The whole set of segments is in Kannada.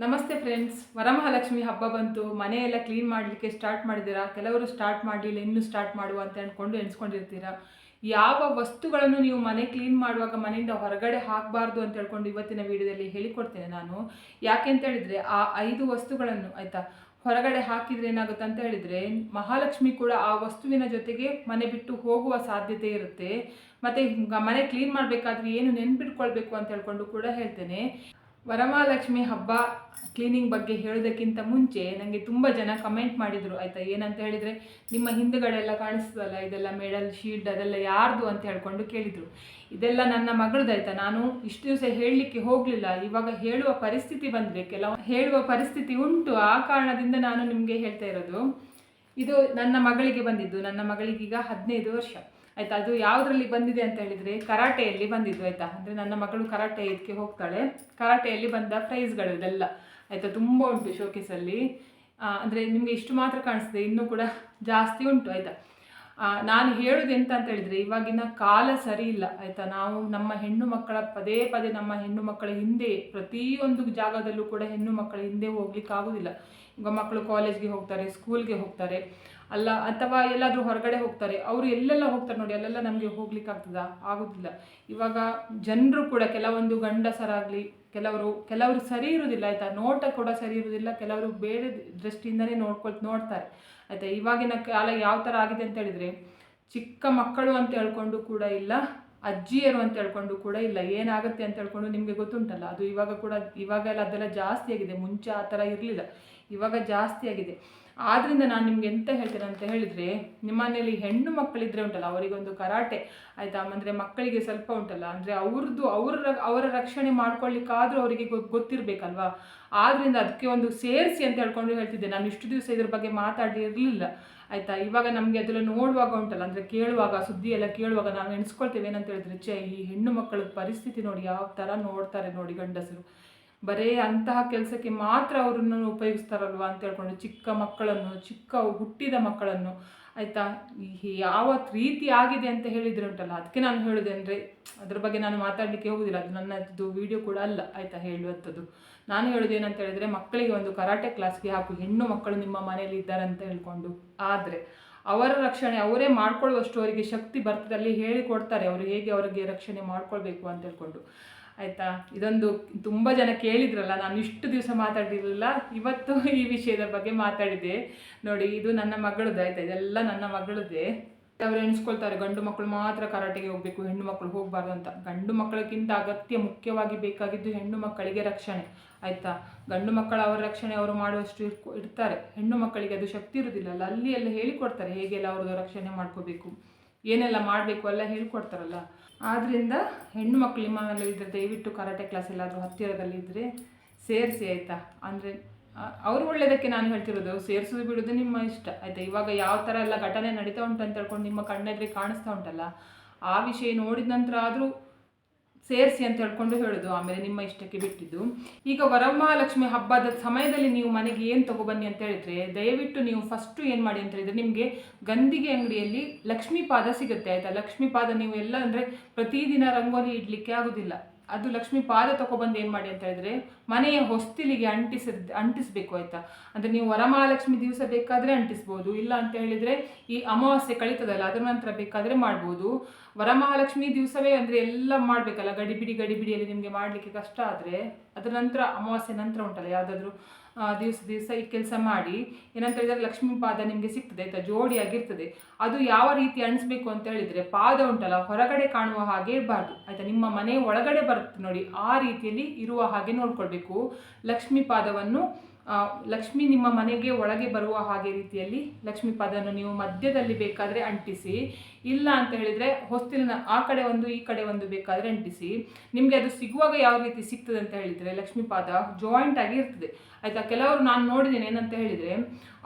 ನಮಸ್ತೆ ಫ್ರೆಂಡ್ಸ್, ವರಮಹಾಲಕ್ಷ್ಮಿ ಹಬ್ಬ ಬಂತು. ಮನೆಯೆಲ್ಲ ಕ್ಲೀನ್ ಮಾಡಲಿಕ್ಕೆ ಸ್ಟಾರ್ಟ್ ಮಾಡಿದ್ದೀರಾ? ಕೆಲವರು ಸ್ಟಾರ್ಟ್ ಮಾಡಲಿಲ್ಲ, ಇನ್ನೂ ಸ್ಟಾರ್ಟ್ ಮಾಡುವ ಅಂತ ಅಂದ್ಕೊಂಡು ಎಣಿಸ್ಕೊಂಡಿರ್ತೀರಾ. ಯಾವ ವಸ್ತುಗಳನ್ನು ನೀವು ಮನೆ ಕ್ಲೀನ್ ಮಾಡುವಾಗ ಮನೆಯಿಂದ ಹೊರಗಡೆ ಹಾಕಬಾರ್ದು ಅಂತ ಹೇಳ್ಕೊಂಡು ಇವತ್ತಿನ ವಿಡಿಯೋದಲ್ಲಿ ಹೇಳಿಕೊಡ್ತೇನೆ ನಾನು. ಯಾಕೆ ಅಂತ ಹೇಳಿದರೆ, ಆ 5 ವಸ್ತುಗಳನ್ನು ಆಯಿತಾ ಹೊರಗಡೆ ಹಾಕಿದರೆ ಏನಾಗುತ್ತೆ ಅಂತ ಹೇಳಿದರೆ, ಮಹಾಲಕ್ಷ್ಮಿ ಕೂಡ ಆ ವಸ್ತುವಿನ ಜೊತೆಗೆ ಮನೆ ಬಿಟ್ಟು ಹೋಗುವ ಸಾಧ್ಯತೆ ಇರುತ್ತೆ. ಮತ್ತು ಮನೆ ಕ್ಲೀನ್ ಮಾಡಬೇಕಾದ್ರೆ ಏನು ನೆನ್ಪಿಟ್ಕೊಳ್ಬೇಕು ಅಂತ ಹೇಳ್ಕೊಂಡು ಕೂಡ ಹೇಳ್ತೇನೆ. ವರಮಹಾಲಕ್ಷ್ಮಿ ಹಬ್ಬ ಕ್ಲೀನಿಂಗ್ ಬಗ್ಗೆ ಹೇಳೋದಕ್ಕಿಂತ ಮುಂಚೆ ನನಗೆ ತುಂಬ ಜನ ಕಮೆಂಟ್ ಮಾಡಿದರು ಆಯಿತಾ. ಏನಂತ ಹೇಳಿದರೆ, ನಿಮ್ಮ ಹಿಂದುಗಡೆ ಎಲ್ಲ ಕಾಣಿಸ್ತದಲ್ಲ, ಇದೆಲ್ಲ ಮೆಡಲ್ ಶೀಲ್ಡ್ ಅದೆಲ್ಲ ಯಾರ್ದು ಅಂತ ಹೇಳ್ಕೊಂಡು ಕೇಳಿದರು. ಇದೆಲ್ಲ ನನ್ನ ಮಗಳದಾಯ್ತಾ. ನಾನು ಇಷ್ಟು ದಿವಸ ಹೇಳಲಿಕ್ಕೆ ಹೋಗಲಿಲ್ಲ, ಇವಾಗ ಹೇಳುವ ಪರಿಸ್ಥಿತಿ ಬಂದರೆ, ಕೆಲವು ಹೇಳುವ ಪರಿಸ್ಥಿತಿ ಉಂಟು. ಆ ಕಾರಣದಿಂದ ನಾನು ನಿಮಗೆ ಹೇಳ್ತಾ ಇರೋದು. ಇದು ನನ್ನ ಮಗಳಿಗೆ ಬಂದಿದ್ದು. ನನ್ನ ಮಗಳಿಗೀಗ 15 ವರ್ಷ ಆಯಿತಾ. ಅದು ಯಾವುದರಲ್ಲಿ ಬಂದಿದೆ ಅಂತ ಹೇಳಿದರೆ, ಕರಾಟೆಯಲ್ಲಿ ಬಂದಿದ್ದು ಆಯಿತಾ. ಅಂದರೆ ನನ್ನ ಮಗಳು ಕರಾಟೆ ಇದಕ್ಕೆ ಹೋಗ್ತಾಳೆ. ಕರಾಟೆಯಲ್ಲಿ ಬಂದ ಪ್ರೈಸ್ಗಳು ಇದೆಲ್ಲ ಆಯಿತಾ, ತುಂಬ ಉಂಟು ಶೋಕೇಸಲ್ಲಿ. ಅಂದರೆ ನಿಮಗೆ ಇಷ್ಟು ಮಾತ್ರ ಕಾಣಿಸ್ತದೆ, ಇನ್ನೂ ಕೂಡ ಜಾಸ್ತಿ ಉಂಟು ಆಯಿತಾ. ನಾನು ಹೇಳೋದು ಎಂತ ಅಂತ ಹೇಳಿದರೆ, ಇವಾಗಿನ ಕಾಲ ಸರಿ ಇಲ್ಲ ಆಯಿತಾ. ನಾವು ನಮ್ಮ ಹೆಣ್ಣು ಮಕ್ಕಳ ಪದೇ ಪದೇ ನಮ್ಮ ಹೆಣ್ಣು ಮಕ್ಕಳ ಹಿಂದೆ ಪ್ರತಿಯೊಂದು ಜಾಗದಲ್ಲೂ ಕೂಡ ಹೆಣ್ಣು ಮಕ್ಕಳ ಹಿಂದೆ ಹೋಗ್ಲಿಕ್ಕೆ ಆಗೋದಿಲ್ಲ. ಈಗ ಮಕ್ಕಳು ಕಾಲೇಜ್ಗೆ ಹೋಗ್ತಾರೆ, ಸ್ಕೂಲ್ಗೆ ಹೋಗ್ತಾರೆ, ಅಲ್ಲ ಅಥವಾ ಎಲ್ಲಾದರೂ ಹೊರಗಡೆ ಹೋಗ್ತಾರೆ. ಅವರು ಎಲ್ಲೆಲ್ಲ ಹೋಗ್ತಾರೆ ನೋಡಿ, ಅಲ್ಲೆಲ್ಲ ನಮಗೆ ಹೋಗ್ಲಿಕ್ಕೆ ಆಗ್ತದಾ? ಆಗೋದಿಲ್ಲ. ಇವಾಗ ಜನರು ಕೂಡ ಕೆಲವೊಂದು ಗಂಡಸರಾಗಲಿ ಕೆಲವರು ಸರಿ ಇರೋದಿಲ್ಲ ಆಯಿತಾ. ನೋಟ ಕೂಡ ಸರಿ ಇರೋದಿಲ್ಲ. ಕೆಲವರು ಬೇರೆ ದೃಷ್ಟಿಯಿಂದನೇ ನೋಡ್ತಾರೆ ಆಯಿತಾ. ಇವಾಗಿನ ಕಾಲ ಯಾವ ಥರ ಆಗಿದೆ ಅಂತ ಹೇಳಿದರೆ, ಚಿಕ್ಕ ಮಕ್ಕಳು ಅಂತ ಹೇಳ್ಕೊಂಡು ಕೂಡ ಇಲ್ಲ, ಅಜ್ಜಿಯರು ಅಂತ ಹೇಳ್ಕೊಂಡು ಕೂಡ ಇಲ್ಲ. ಏನಾಗುತ್ತೆ ಅಂತ ಹೇಳ್ಕೊಂಡು ನಿಮಗೆ ಗೊತ್ತುಂಟಲ್ಲ. ಅದು ಇವಾಗೆಲ್ಲ ಅದೆಲ್ಲ ಜಾಸ್ತಿ ಆಗಿದೆ. ಮುಂಚೆ ಆ ಥರ ಇರಲಿಲ್ಲ, ಇವಾಗ ಜಾಸ್ತಿ ಆಗಿದೆ. ಆದ್ದರಿಂದ ನಾನು ನಿಮ್ಗೆ ಎಂತ ಹೇಳ್ತೇನೆ ಅಂತ ಹೇಳಿದರೆ, ನಿಮ್ಮ ಮನೆಯಲ್ಲಿ ಹೆಣ್ಣು ಮಕ್ಕಳಿದ್ರೆ ಉಂಟಲ್ಲ, ಅವರಿಗೊಂದು ಕರಾಟೆ ಆಯಿತಾ. ಅಂದರೆ ಮಕ್ಕಳಿಗೆ ಸ್ವಲ್ಪ ಉಂಟಲ್ಲ, ಅಂದರೆ ಅವರ ರಕ್ಷಣೆ ಮಾಡ್ಕೊಳ್ಳಿಕ್ಕಾದರೂ ಅವರಿಗೆ ಗೊತ್ತಿರಬೇಕಲ್ವಾ. ಆದ್ದರಿಂದ ಅದಕ್ಕೆ ಒಂದು ಸೇರಿಸಿ ಅಂತ ಹೇಳ್ಕೊಂಡು ಹೇಳ್ತಿದ್ದೆ. ನಾನು ಇಷ್ಟು ದಿವಸ ಇದ್ರ ಬಗ್ಗೆ ಮಾತಾಡಿರಲಿಲ್ಲ ಆಯಿತಾ. ಇವಾಗ ನಮಗೆ ಅದೆಲ್ಲ ನೋಡುವಾಗ ಉಂಟಲ್ಲ, ಅಂದರೆ ಕೇಳುವಾಗ, ಸುದ್ದಿ ಎಲ್ಲ ಕೇಳುವಾಗ ನಾವು ಎಣಿಸ್ಕೊಳ್ತೇವೆ ಏನಂತ ಹೇಳಿದ್ರೆ, ಈ ಹೆಣ್ಣು ಮಕ್ಕಳ ಪರಿಸ್ಥಿತಿ ನೋಡಿ ಯಾವ ಥರ ನೋಡ್ತಾರೆ ನೋಡಿ ಗಂಡಸರು. ಬರೀ ಅಂತಹ ಕೆಲಸಕ್ಕೆ ಮಾತ್ರ ಅವರನ್ನು ಉಪಯೋಗಿಸ್ತಾರಲ್ವ ಅಂತ ಹೇಳ್ಕೊಂಡು, ಚಿಕ್ಕ ಹುಟ್ಟಿದ ಮಕ್ಕಳನ್ನು ಆಯಿತಾ. ಯಾವ ರೀತಿ ಆಗಿದೆ ಅಂತ ಹೇಳಿದರೆ ಉಂಟಲ್ಲ, ಅದಕ್ಕೆ ನಾನು ಹೇಳೋದೆ. ಅಂದರೆ ಅದ್ರ ಬಗ್ಗೆ ನಾನು ಮಾತಾಡಲಿಕ್ಕೆ ಹೋಗೋದಿಲ್ಲ, ಅದು ನನ್ನದು ವಿಡಿಯೋ ಕೂಡ ಅಲ್ಲ ಆಯಿತಾ ಹೇಳುವಂಥದ್ದು. ನಾನು ಹೇಳೋದು ಏನಂತ ಹೇಳಿದರೆ, ಮಕ್ಕಳಿಗೆ ಒಂದು ಕರಾಟೆ ಕ್ಲಾಸ್ಗೆ ಹಾಕು. ಹೆಣ್ಣು ಮಕ್ಕಳು ನಿಮ್ಮ ಮನೆಯಲ್ಲಿ ಇದ್ದಾರೆ ಅಂತ ಹೇಳ್ಕೊಂಡು, ಆದರೆ ಅವರ ರಕ್ಷಣೆ ಅವರೇ ಮಾಡ್ಕೊಳ್ಳುವಷ್ಟು ಅವರಿಗೆ ಶಕ್ತಿ ಬರ್ತದೆ. ಅಲ್ಲಿ ಹೇಳಿಕೊಡ್ತಾರೆ ಅವರು ಹೇಗೆ ಅವರಿಗೆ ರಕ್ಷಣೆ ಮಾಡ್ಕೊಳ್ಬೇಕು ಅಂತ ಹೇಳ್ಕೊಂಡು ಆಯಿತಾ. ಇದೊಂದು ತುಂಬ ಜನ ಕೇಳಿದ್ರಲ್ಲ, ನಾನು ಇಷ್ಟು ದಿವಸ ಮಾತಾಡಿರಲಿಲ್ಲ, ಇವತ್ತು ಈ ವಿಷಯದ ಬಗ್ಗೆ ಮಾತಾಡಿದೆ ನೋಡಿ. ಇದು ನನ್ನ ಮಗಳದ್ದು ಆಯಿತಾ, ಇದೆಲ್ಲ ನನ್ನ ಮಗಳದ್ದೇ. ಅವರು ಎಣಿಸ್ಕೊಳ್ತಾರೆ ಗಂಡು ಮಕ್ಕಳು ಮಾತ್ರ ಕರಾಟೆಗೆ ಹೋಗಬೇಕು, ಹೆಣ್ಣು ಮಕ್ಕಳು ಹೋಗಬಾರ್ದು ಅಂತ. ಗಂಡು ಮಕ್ಕಳಕ್ಕಿಂತ ಮುಖ್ಯವಾಗಿ ಬೇಕಾಗಿದ್ದು ಹೆಣ್ಣು ಮಕ್ಕಳಿಗೆ ರಕ್ಷಣೆ ಆಯಿತಾ. ಗಂಡು ಮಕ್ಕಳ ಅವರ ರಕ್ಷಣೆ ಅವರು ಮಾಡುವಷ್ಟು ಇರ್ತಾರೆ. ಹೆಣ್ಣು ಮಕ್ಕಳಿಗೆ ಅದು ಶಕ್ತಿ ಇರೋದಿಲ್ಲಲ್ಲ. ಅಲ್ಲಿ ಎಲ್ಲ ಹೇಳಿಕೊಡ್ತಾರೆ ಹೇಗೆಲ್ಲ ಅವ್ರದ್ದು ರಕ್ಷಣೆ ಮಾಡ್ಕೋಬೇಕು, ಏನೆಲ್ಲ ಮಾಡಬೇಕು ಎಲ್ಲ ಹೇಳ್ಕೊಡ್ತಾರಲ್ಲ. ಆದ್ದರಿಂದ ಹೆಣ್ಣು ಮಕ್ಕಳು ನಿಮ್ಮ ಮನೇಲಿ ಇದ್ದರೆ ದಯವಿಟ್ಟು ಕರಾಟೆ ಕ್ಲಾಸ್ ಎಲ್ಲಾದರೂ ಹತ್ತಿರದಲ್ಲಿ ಇದ್ದರೆ ಸೇರಿಸಿ ಆಯಿತಾ. ಅಂದರೆ ಅವರು ಒಳ್ಳೆಯದಕ್ಕೆ ನಾನು ಹೇಳ್ತಿರೋದು, ಸೇರಿಸೋದು ಬಿಡೋದು ನಿಮ್ಮ ಇಷ್ಟ ಆಯಿತಾ. ಇವಾಗ ಯಾವ ಥರ ಎಲ್ಲ ಘಟನೆ ನಡೀತಾ ಉಂಟು ಅಂತ ಹೇಳ್ಕೊಂಡು ನಿಮ್ಮ ಕಣ್ಣೆದ್ರೆ ಕಾಣಿಸ್ತಾ ಉಂಟಲ್ಲ, ಆ ವಿಷಯ ನೋಡಿದ ನಂತರ ಆದರೂ ಸೇರಿಸಿ ಅಂತ ಹೇಳ್ಕೊಂಡು ಹೇಳೋದು, ಆಮೇಲೆ ನಿಮ್ಮ ಇಷ್ಟಕ್ಕೆ ಬಿಟ್ಟಿದ್ದು. ಈಗ ವರಮಹಾಲಕ್ಷ್ಮಿ ಹಬ್ಬದ ಸಮಯದಲ್ಲಿ ನೀವು ಮನೆಗೆ ಏನು ತೊಗೊಬನ್ನಿ ಅಂತ ಹೇಳಿದರೆ, ದಯವಿಟ್ಟು ನೀವು ಫಸ್ಟು ಏನು ಮಾಡಿ ಅಂತ ಹೇಳಿದರೆ, ನಿಮಗೆ ಗಂದಿಗೆ ಅಂಗಡಿಯಲ್ಲಿ ಲಕ್ಷ್ಮೀ ಪಾದ ಸಿಗುತ್ತೆ ಆಯಿತಾ. ಲಕ್ಷ್ಮೀ ಪಾದ ನೀವು ಎಲ್ಲ ಅಂದರೆ ಪ್ರತಿದಿನ ರಂಗೋಲಿ ಇಡಲಿಕ್ಕೆ ಆಗೋದಿಲ್ಲ. ಅದು ಲಕ್ಷ್ಮೀ ಪಾದ ತೊಗೊಬಂದು ಏನು ಮಾಡಿ ಅಂತ ಹೇಳಿದರೆ, ಮನೆಯ ಹೊಸ್ತಿಲಿಗೆ ಅಂಟಿಸಬೇಕು ಆಯಿತಾ. ಅಂದರೆ ನೀವು ವರಮಹಾಲಕ್ಷ್ಮಿ ದಿವಸ ಬೇಕಾದರೆ ಅಂಟಿಸ್ಬೋದು, ಇಲ್ಲ ಅಂತ ಹೇಳಿದರೆ ಈ ಅಮಾವಾಸ್ಯೆ ಕಳೀತದಲ್ಲ ಅದರ ನಂತರ ಬೇಕಾದರೆ ಮಾಡ್ಬೋದು. ವರಮಹಾಲಕ್ಷ್ಮಿ ದಿವಸವೇ ಅಂದರೆ ಎಲ್ಲ ಮಾಡಬೇಕಲ್ಲ, ಗಡಿಬಿಡಿಯಲ್ಲಿ ನಿಮಗೆ ಮಾಡಲಿಕ್ಕೆ ಕಷ್ಟ ಆದರೆ ಅದರ ನಂತರ ಅಮಾವಾಸ್ಯೆ ನಂತರ ಉಂಟಲ್ಲ ಯಾವುದಾದ್ರೂ ದಿವಸ ಈ ಕೆಲಸ ಮಾಡಿ ಏನಂತ ಹೇಳಿದರೆ ಲಕ್ಷ್ಮೀ ಪಾದ ನಿಮಗೆ ಸಿಗ್ತದೆ ಆಯಿತಾ, ಜೋಡಿಯಾಗಿರ್ತದೆ. ಅದು ಯಾವ ರೀತಿ ಅಣಿಸ್ಬೇಕು ಅಂತ ಹೇಳಿದರೆ, ಪಾದ ಉಂಟಲ್ಲ ಹೊರಗಡೆ ಕಾಣುವ ಹಾಗೆ ಇರಬಾರ್ದು ಆಯಿತಾ. ನಿಮ್ಮ ಮನೆ ಒಳಗಡೆ ಬರುತ್ತೆ ನೋಡಿ, ಆ ರೀತಿಯಲ್ಲಿ ಇರುವ ಹಾಗೆ ನೋಡ್ಕೊಳ್ಬೇಕು. ಲಕ್ಷ್ಮೀ ಪಾದವನ್ನು ಲಕ್ಷ್ಮಿ ನಿಮ್ಮ ಮನೆಗೆ ಒಳಗೆ ಬರುವ ಹಾಗೆ ರೀತಿಯಲ್ಲಿ ಲಕ್ಷ್ಮೀ ಪಾದವನ್ನು ನೀವು ಮಧ್ಯದಲ್ಲಿ ಬೇಕಾದರೆ ಅಂಟಿಸಿ, ಇಲ್ಲ ಅಂತ ಹೇಳಿದರೆ ಹೊಸ್ತಿಲಿನ ಆ ಕಡೆ ಒಂದು ಈ ಕಡೆ ಒಂದು ಬೇಕಾದರೆ ಅಂಟಿಸಿ. ನಿಮಗೆ ಅದು ಸಿಗುವಾಗ ಯಾವ ರೀತಿ ಸಿಗ್ತದೆ ಅಂತ ಹೇಳಿದರೆ, ಲಕ್ಷ್ಮೀ ಪಾದ ಜಾಯಿಂಟ್ ಆಗಿ ಇರ್ತದೆ ಆಯಿತಾ. ಕೆಲವರು ನಾನು ನೋಡಿದ್ದೇನೆ ಏನಂತ ಹೇಳಿದರೆ,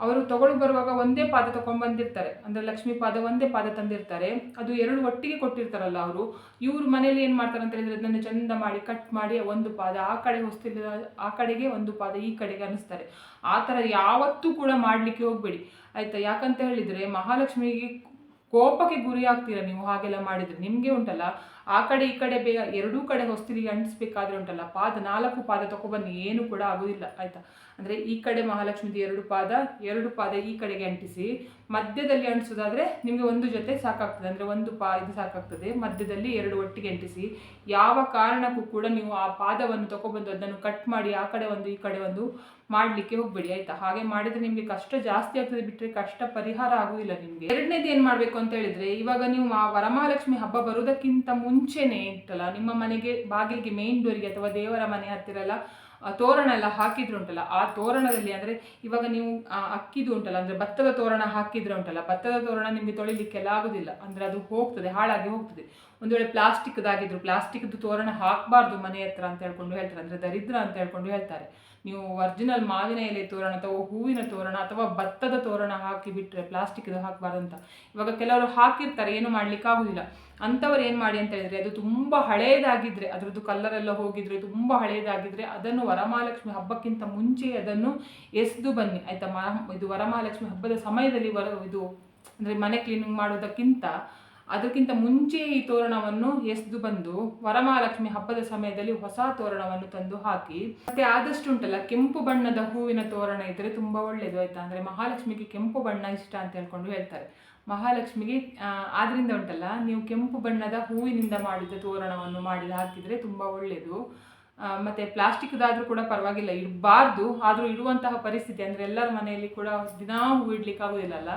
ಅವರು ತಗೊಳ್ಳಿ ಬರುವಾಗ ಒಂದೇ ಪಾದ ತೊಗೊಂಡ್ಬಂದಿರ್ತಾರೆ, ಅಂದರೆ ಲಕ್ಷ್ಮೀ ಪಾದ ಒಂದೇ ಪಾದ ತಂದಿರ್ತಾರೆ. ಅದು 2 ಒಟ್ಟಿಗೆ ಕೊಟ್ಟಿರ್ತಾರಲ್ಲ ಅವರು. ಇವ್ರ ಮನೇಲಿ ಏನು ಮಾಡ್ತಾರೆ ಅಂತ ಹೇಳಿದರೆ, ಅದನ್ನು ಚಂದ ಮಾಡಿ ಕಟ್ ಮಾಡಿ ಒಂದು ಪಾದ ಆ ಕಡೆ ಹೊಸ್ತಿಲ ಆ ಕಡೆಗೆ, ಒಂದು ಪಾದ ಈ ಕಡೆಗೆ ಅನ್ನಿಸ್ತಾರೆ. ಆ ಥರ ಯಾವತ್ತೂ ಕೂಡ ಮಾಡಲಿಕ್ಕೆ ಹೋಗಬೇಡಿ ಆಯಿತಾ. ಯಾಕಂತ ಹೇಳಿದರೆ ಮಹಾಲಕ್ಷ್ಮಿಗೆ ಕೋಪಕ್ಕೆ ಗುರಿ ಆಗ್ತೀರಾ ನೀವು ಹಾಗೆಲ್ಲ ಮಾಡಿದರೆ. ನಿಮಗೆ ಉಂಟಲ್ಲ ಆ ಕಡೆ ಈ ಕಡೆ ಬೇಗ ಎರಡೂ ಕಡೆ ಹೊಸ್ತಿಲಿಗೆ ಅಂಟಿಸ್ಬೇಕಾದ್ರೆ ಉಂಟಲ್ಲ, 4 ಪಾದ ತಗೊಬನ್ನಿ, ಏನು ಕೂಡ ಆಗೋದಿಲ್ಲ ಆಯಿತಾ. ಅಂದರೆ ಈ ಕಡೆ ಮಹಾಲಕ್ಷ್ಮಿದು 2 ಪಾದ ಈ ಕಡೆಗೆ ಅಂಟಿಸಿ, ಮಧ್ಯದಲ್ಲಿ ಅಂಟಿಸೋದಾದರೆ ನಿಮಗೆ ಒಂದು ಜೊತೆ ಸಾಕಾಗ್ತದೆ, ಅಂದರೆ ಒಂದು ಇದು ಸಾಕಾಗ್ತದೆ. ಮಧ್ಯದಲ್ಲಿ 2 ಒಟ್ಟಿಗೆ ಅಂಟಿಸಿ. ಯಾವ ಕಾರಣಕ್ಕೂ ಕೂಡ ನೀವು ಆ ಪಾದವನ್ನು ತಗೊಬಂದು ಅದನ್ನು ಕಟ್ ಮಾಡಿ ಆ ಕಡೆ ಒಂದು ಈ ಕಡೆ ಒಂದು ಮಾಡಲಿಕ್ಕೆ ಹೋಗಬೇಡಿ ಆಯಿತಾ. ಹಾಗೆ ಮಾಡಿದರೆ ನಿಮಗೆ ಕಷ್ಟ ಜಾಸ್ತಿ ಆಗ್ತದೆ ಬಿಟ್ಟರೆ ಕಷ್ಟ ಪರಿಹಾರ ಆಗುವುದಿಲ್ಲ ನಿಮಗೆ. ಎರಡನೇದು ಏನು ಮಾಡಬೇಕು ಅಂತ ಹೇಳಿದರೆ, ಇವಾಗ ನೀವು ವರಮಹಾಲಕ್ಷ್ಮಿ ಹಬ್ಬ ಬರೋದಕ್ಕಿಂತ ಮುಂಚೆನೇ ಇತ್ತಲ್ಲ, ನಿಮ್ಮ ಮನೆಗೆ ಬಾಗಿಲಿಗೆ ಮೇನ್ ಡೋರಿಗೆ ಅಥವಾ ದೇವರ ಮನೆ ಹತ್ತಿರ ಎಲ್ಲ ತೋರಣ ಎಲ್ಲ ಹಾಕಿದ್ರು ಉಂಟಲ್ಲ, ಆ ತೋರಣದಲ್ಲಿ ಅಂದರೆ ಇವಾಗ ನೀವು ಅಕ್ಕಿದು ಉಂಟಲ್ಲ, ಅಂದರೆ ಭತ್ತದ ತೋರಣ ಹಾಕಿದ್ರೆ ಉಂಟಲ್ಲ, ಭತ್ತದ ತೋರಣ ನಿಮಗೆ ತೊಳಿಲಿಕ್ಕೆಲ್ಲ ಆಗೋದಿಲ್ಲ, ಅಂದರೆ ಅದು ಹೋಗ್ತದೆ, ಹಾಳಾಗಿ ಹೋಗ್ತದೆ. ಒಂದು ವೇಳೆ ಪ್ಲಾಸ್ಟಿಕ್ದು ತೋರಣ ಹಾಕಬಾರ್ದು ಮನೆ ಹತ್ರ ಅಂತ ಹೇಳ್ಕೊಂಡು ಹೇಳ್ತಾರೆ, ಅಂದರೆ ದರಿದ್ರ ಅಂತ ಹೇಳ್ಕೊಂಡು ಹೇಳ್ತಾರೆ. ನೀವು ಒರಿಜಿನಲ್ ಮಾವಿನ ಎಲೆ ತೋರಣ ಅಥವಾ ಹೂವಿನ ತೋರಣ ಅಥವಾ ಭತ್ತದ ತೋರಣ ಹಾಕಿ ಬಿಟ್ಟರೆ ಪ್ಲಾಸ್ಟಿಕ್ದು ಹಾಕಬಾರ್ದಂತ. ಇವಾಗ ಕೆಲವರು ಹಾಕಿರ್ತಾರೆ, ಏನು ಮಾಡ್ಲಿಕ್ಕೆ ಆಗುದಿಲ್ಲ. ಅಂಥವ್ರು ಏನು ಮಾಡಿ ಅಂತ ಹೇಳಿದ್ರೆ, ಅದು ತುಂಬ ಹಳೇದಾಗಿದ್ದರೆ, ಅದರದ್ದು ಕಲ್ಲರೆಲ್ಲ ಹೋಗಿದ್ರೆ, ತುಂಬ ಹಳೇದಾಗಿದ್ದರೆ ಅದನ್ನು ವರಮಹಾಲಕ್ಷ್ಮಿ ಹಬ್ಬಕ್ಕಿಂತ ಮುಂಚೆ ಅದನ್ನು ಎಸೆದು ಬನ್ನಿ ಆಯಿತಾ. ಇದು ವರಮಹಾಲಕ್ಷ್ಮಿ ಹಬ್ಬದ ಸಮಯದಲ್ಲಿ ಇದು ಅಂದರೆ ಮನೆ ಕ್ಲೀನಿಂಗ್ ಮಾಡೋದಕ್ಕಿಂತ ಅದಕ್ಕಿಂತ ಮುಂಚೆ ಈ ತೋರಣವನ್ನು ಎಸೆದು ಬಂದು ವರಮಹಾಲಕ್ಷ್ಮಿ ಹಬ್ಬದ ಸಮಯದಲ್ಲಿ ಹೊಸ ತೋರಣವನ್ನು ತಂದು ಹಾಕಿ. ಮತ್ತೆ ಆದಷ್ಟು ಉಂಟಲ್ಲ, ಕೆಂಪು ಬಣ್ಣದ ಹೂವಿನ ತೋರಣ ಇದ್ದರೆ ತುಂಬ ಒಳ್ಳೆಯದು ಆಯಿತಾ. ಅಂದರೆ ಮಹಾಲಕ್ಷ್ಮಿಗೆ ಕೆಂಪು ಬಣ್ಣ ಇಷ್ಟ ಅಂತ ಹೇಳ್ಕೊಂಡು ಹೇಳ್ತಾರೆ. ಮಹಾಲಕ್ಷ್ಮಿಗೆ ಆದ್ರಿಂದ ಉಂಟಲ್ಲ, ನೀವು ಕೆಂಪು ಬಣ್ಣದ ಹೂವಿನಿಂದ ಮಾಡಿದ ತೋರಣವನ್ನು ಮಾಡಿ ಹಾಕಿದರೆ ತುಂಬ ಒಳ್ಳೆಯದು. ಮತ್ತು ಪ್ಲಾಸ್ಟಿಕ್ದಾದರೂ ಕೂಡ ಪರವಾಗಿಲ್ಲ, ಇಡಬಾರ್ದು. ಆದರೂ ಇಡುವಂತಹ ಪರಿಸ್ಥಿತಿ ಅಂದರೆ ಎಲ್ಲರ ಮನೆಯಲ್ಲಿ ಕೂಡ ದಿನಾ ಹೂ ಇಡ್ಲಿಕ್ಕೆ ಆಗೋದಿಲ್ಲಲ್ಲ,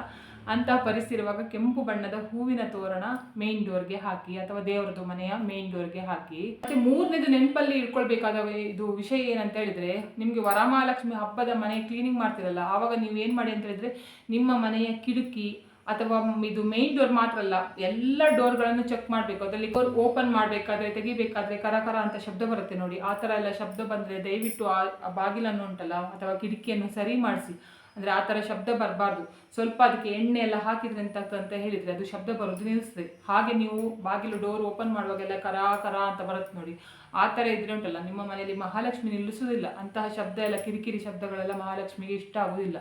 ಅಂತಹ ಪರಿಸ್ಥಿತಿ ಇರುವಾಗ ಕೆಂಪು ಬಣ್ಣದ ಹೂವಿನ ತೋರಣ ಮೇನ್ ಡೋರ್ಗೆ ಹಾಕಿ ಅಥವಾ ದೇವರದು ಮನೆಯ ಮೇನ್ ಡೋರ್ಗೆ ಹಾಕಿ. ಮತ್ತೆ ಮೂರನೇದು ನೆನಪಲ್ಲಿ ಇಟ್ಕೊಳ್ಬೇಕಾದ ಇದು ವಿಷಯ ಏನಂತ ಹೇಳಿದ್ರೆ, ನಿಮಗೆ ವರಮಹಾಲಕ್ಷ್ಮಿ ಹಬ್ಬದ ಮನೆ ಕ್ಲೀನಿಂಗ್ ಮಾಡ್ತಿರಲ್ಲ, ಆವಾಗ ನೀವು ಏನು ಮಾಡಿ ಅಂತ ಹೇಳಿದ್ರೆ, ನಿಮ್ಮ ಮನೆಯ ಕಿಟಕಿ ಅಥವಾ ಇದು ಮೇನ್ ಡೋರ್ ಮಾತ್ರ ಅಲ್ಲ, ಎಲ್ಲ ಡೋರ್ಗಳನ್ನು ಚೆಕ್ ಮಾಡಬೇಕು. ಅದರಲ್ಲಿ ಡೋರ್ ಓಪನ್ ಮಾಡಬೇಕಾದ್ರೆ ತೆಗಿಬೇಕಾದ್ರೆ ಕರ ಅಂತ ಶಬ್ದ ಬರುತ್ತೆ ನೋಡಿ, ಆ ಥರ ಎಲ್ಲ ಶಬ್ದ ಬಂದರೆ ದಯವಿಟ್ಟು ಆ ಬಾಗಿಲನ್ನು ಉಂಟಲ್ಲ ಅಥವಾ ಕಿಟಕಿಯನ್ನು ಸರಿ ಮಾಡಿಸಿ. ಅಂದರೆ ಆ ಥರ ಶಬ್ದ ಬರಬಾರ್ದು. ಸ್ವಲ್ಪ ಅದಕ್ಕೆ ಎಣ್ಣೆ ಎಲ್ಲ ಹಾಕಿದ್ರೆ ಅಂತ ಹೇಳಿದರೆ ಅದು ಶಬ್ದ ಬರೋದು ನಿಲ್ಲಿಸ್ತದೆ. ಹಾಗೆ ನೀವು ಬಾಗಿಲು ಡೋರ್ ಓಪನ್ ಮಾಡುವಾಗೆಲ್ಲ ಕರ ಅಂತ ಬರುತ್ತೆ ನೋಡಿ, ಆ ಥರ ಇದ್ರೆ ಉಂಟಲ್ಲ, ನಿಮ್ಮ ಮನೆಯಲ್ಲಿ ಮಹಾಲಕ್ಷ್ಮಿ ನಿಲ್ಲಿಸೋದಿಲ್ಲ. ಅಂತಹ ಶಬ್ದ ಎಲ್ಲ ಕಿರಿಕಿರಿ ಶಬ್ದಗಳೆಲ್ಲ ಮಹಾಲಕ್ಷ್ಮಿಗೆ ಇಷ್ಟ ಆಗೋದಿಲ್ಲ.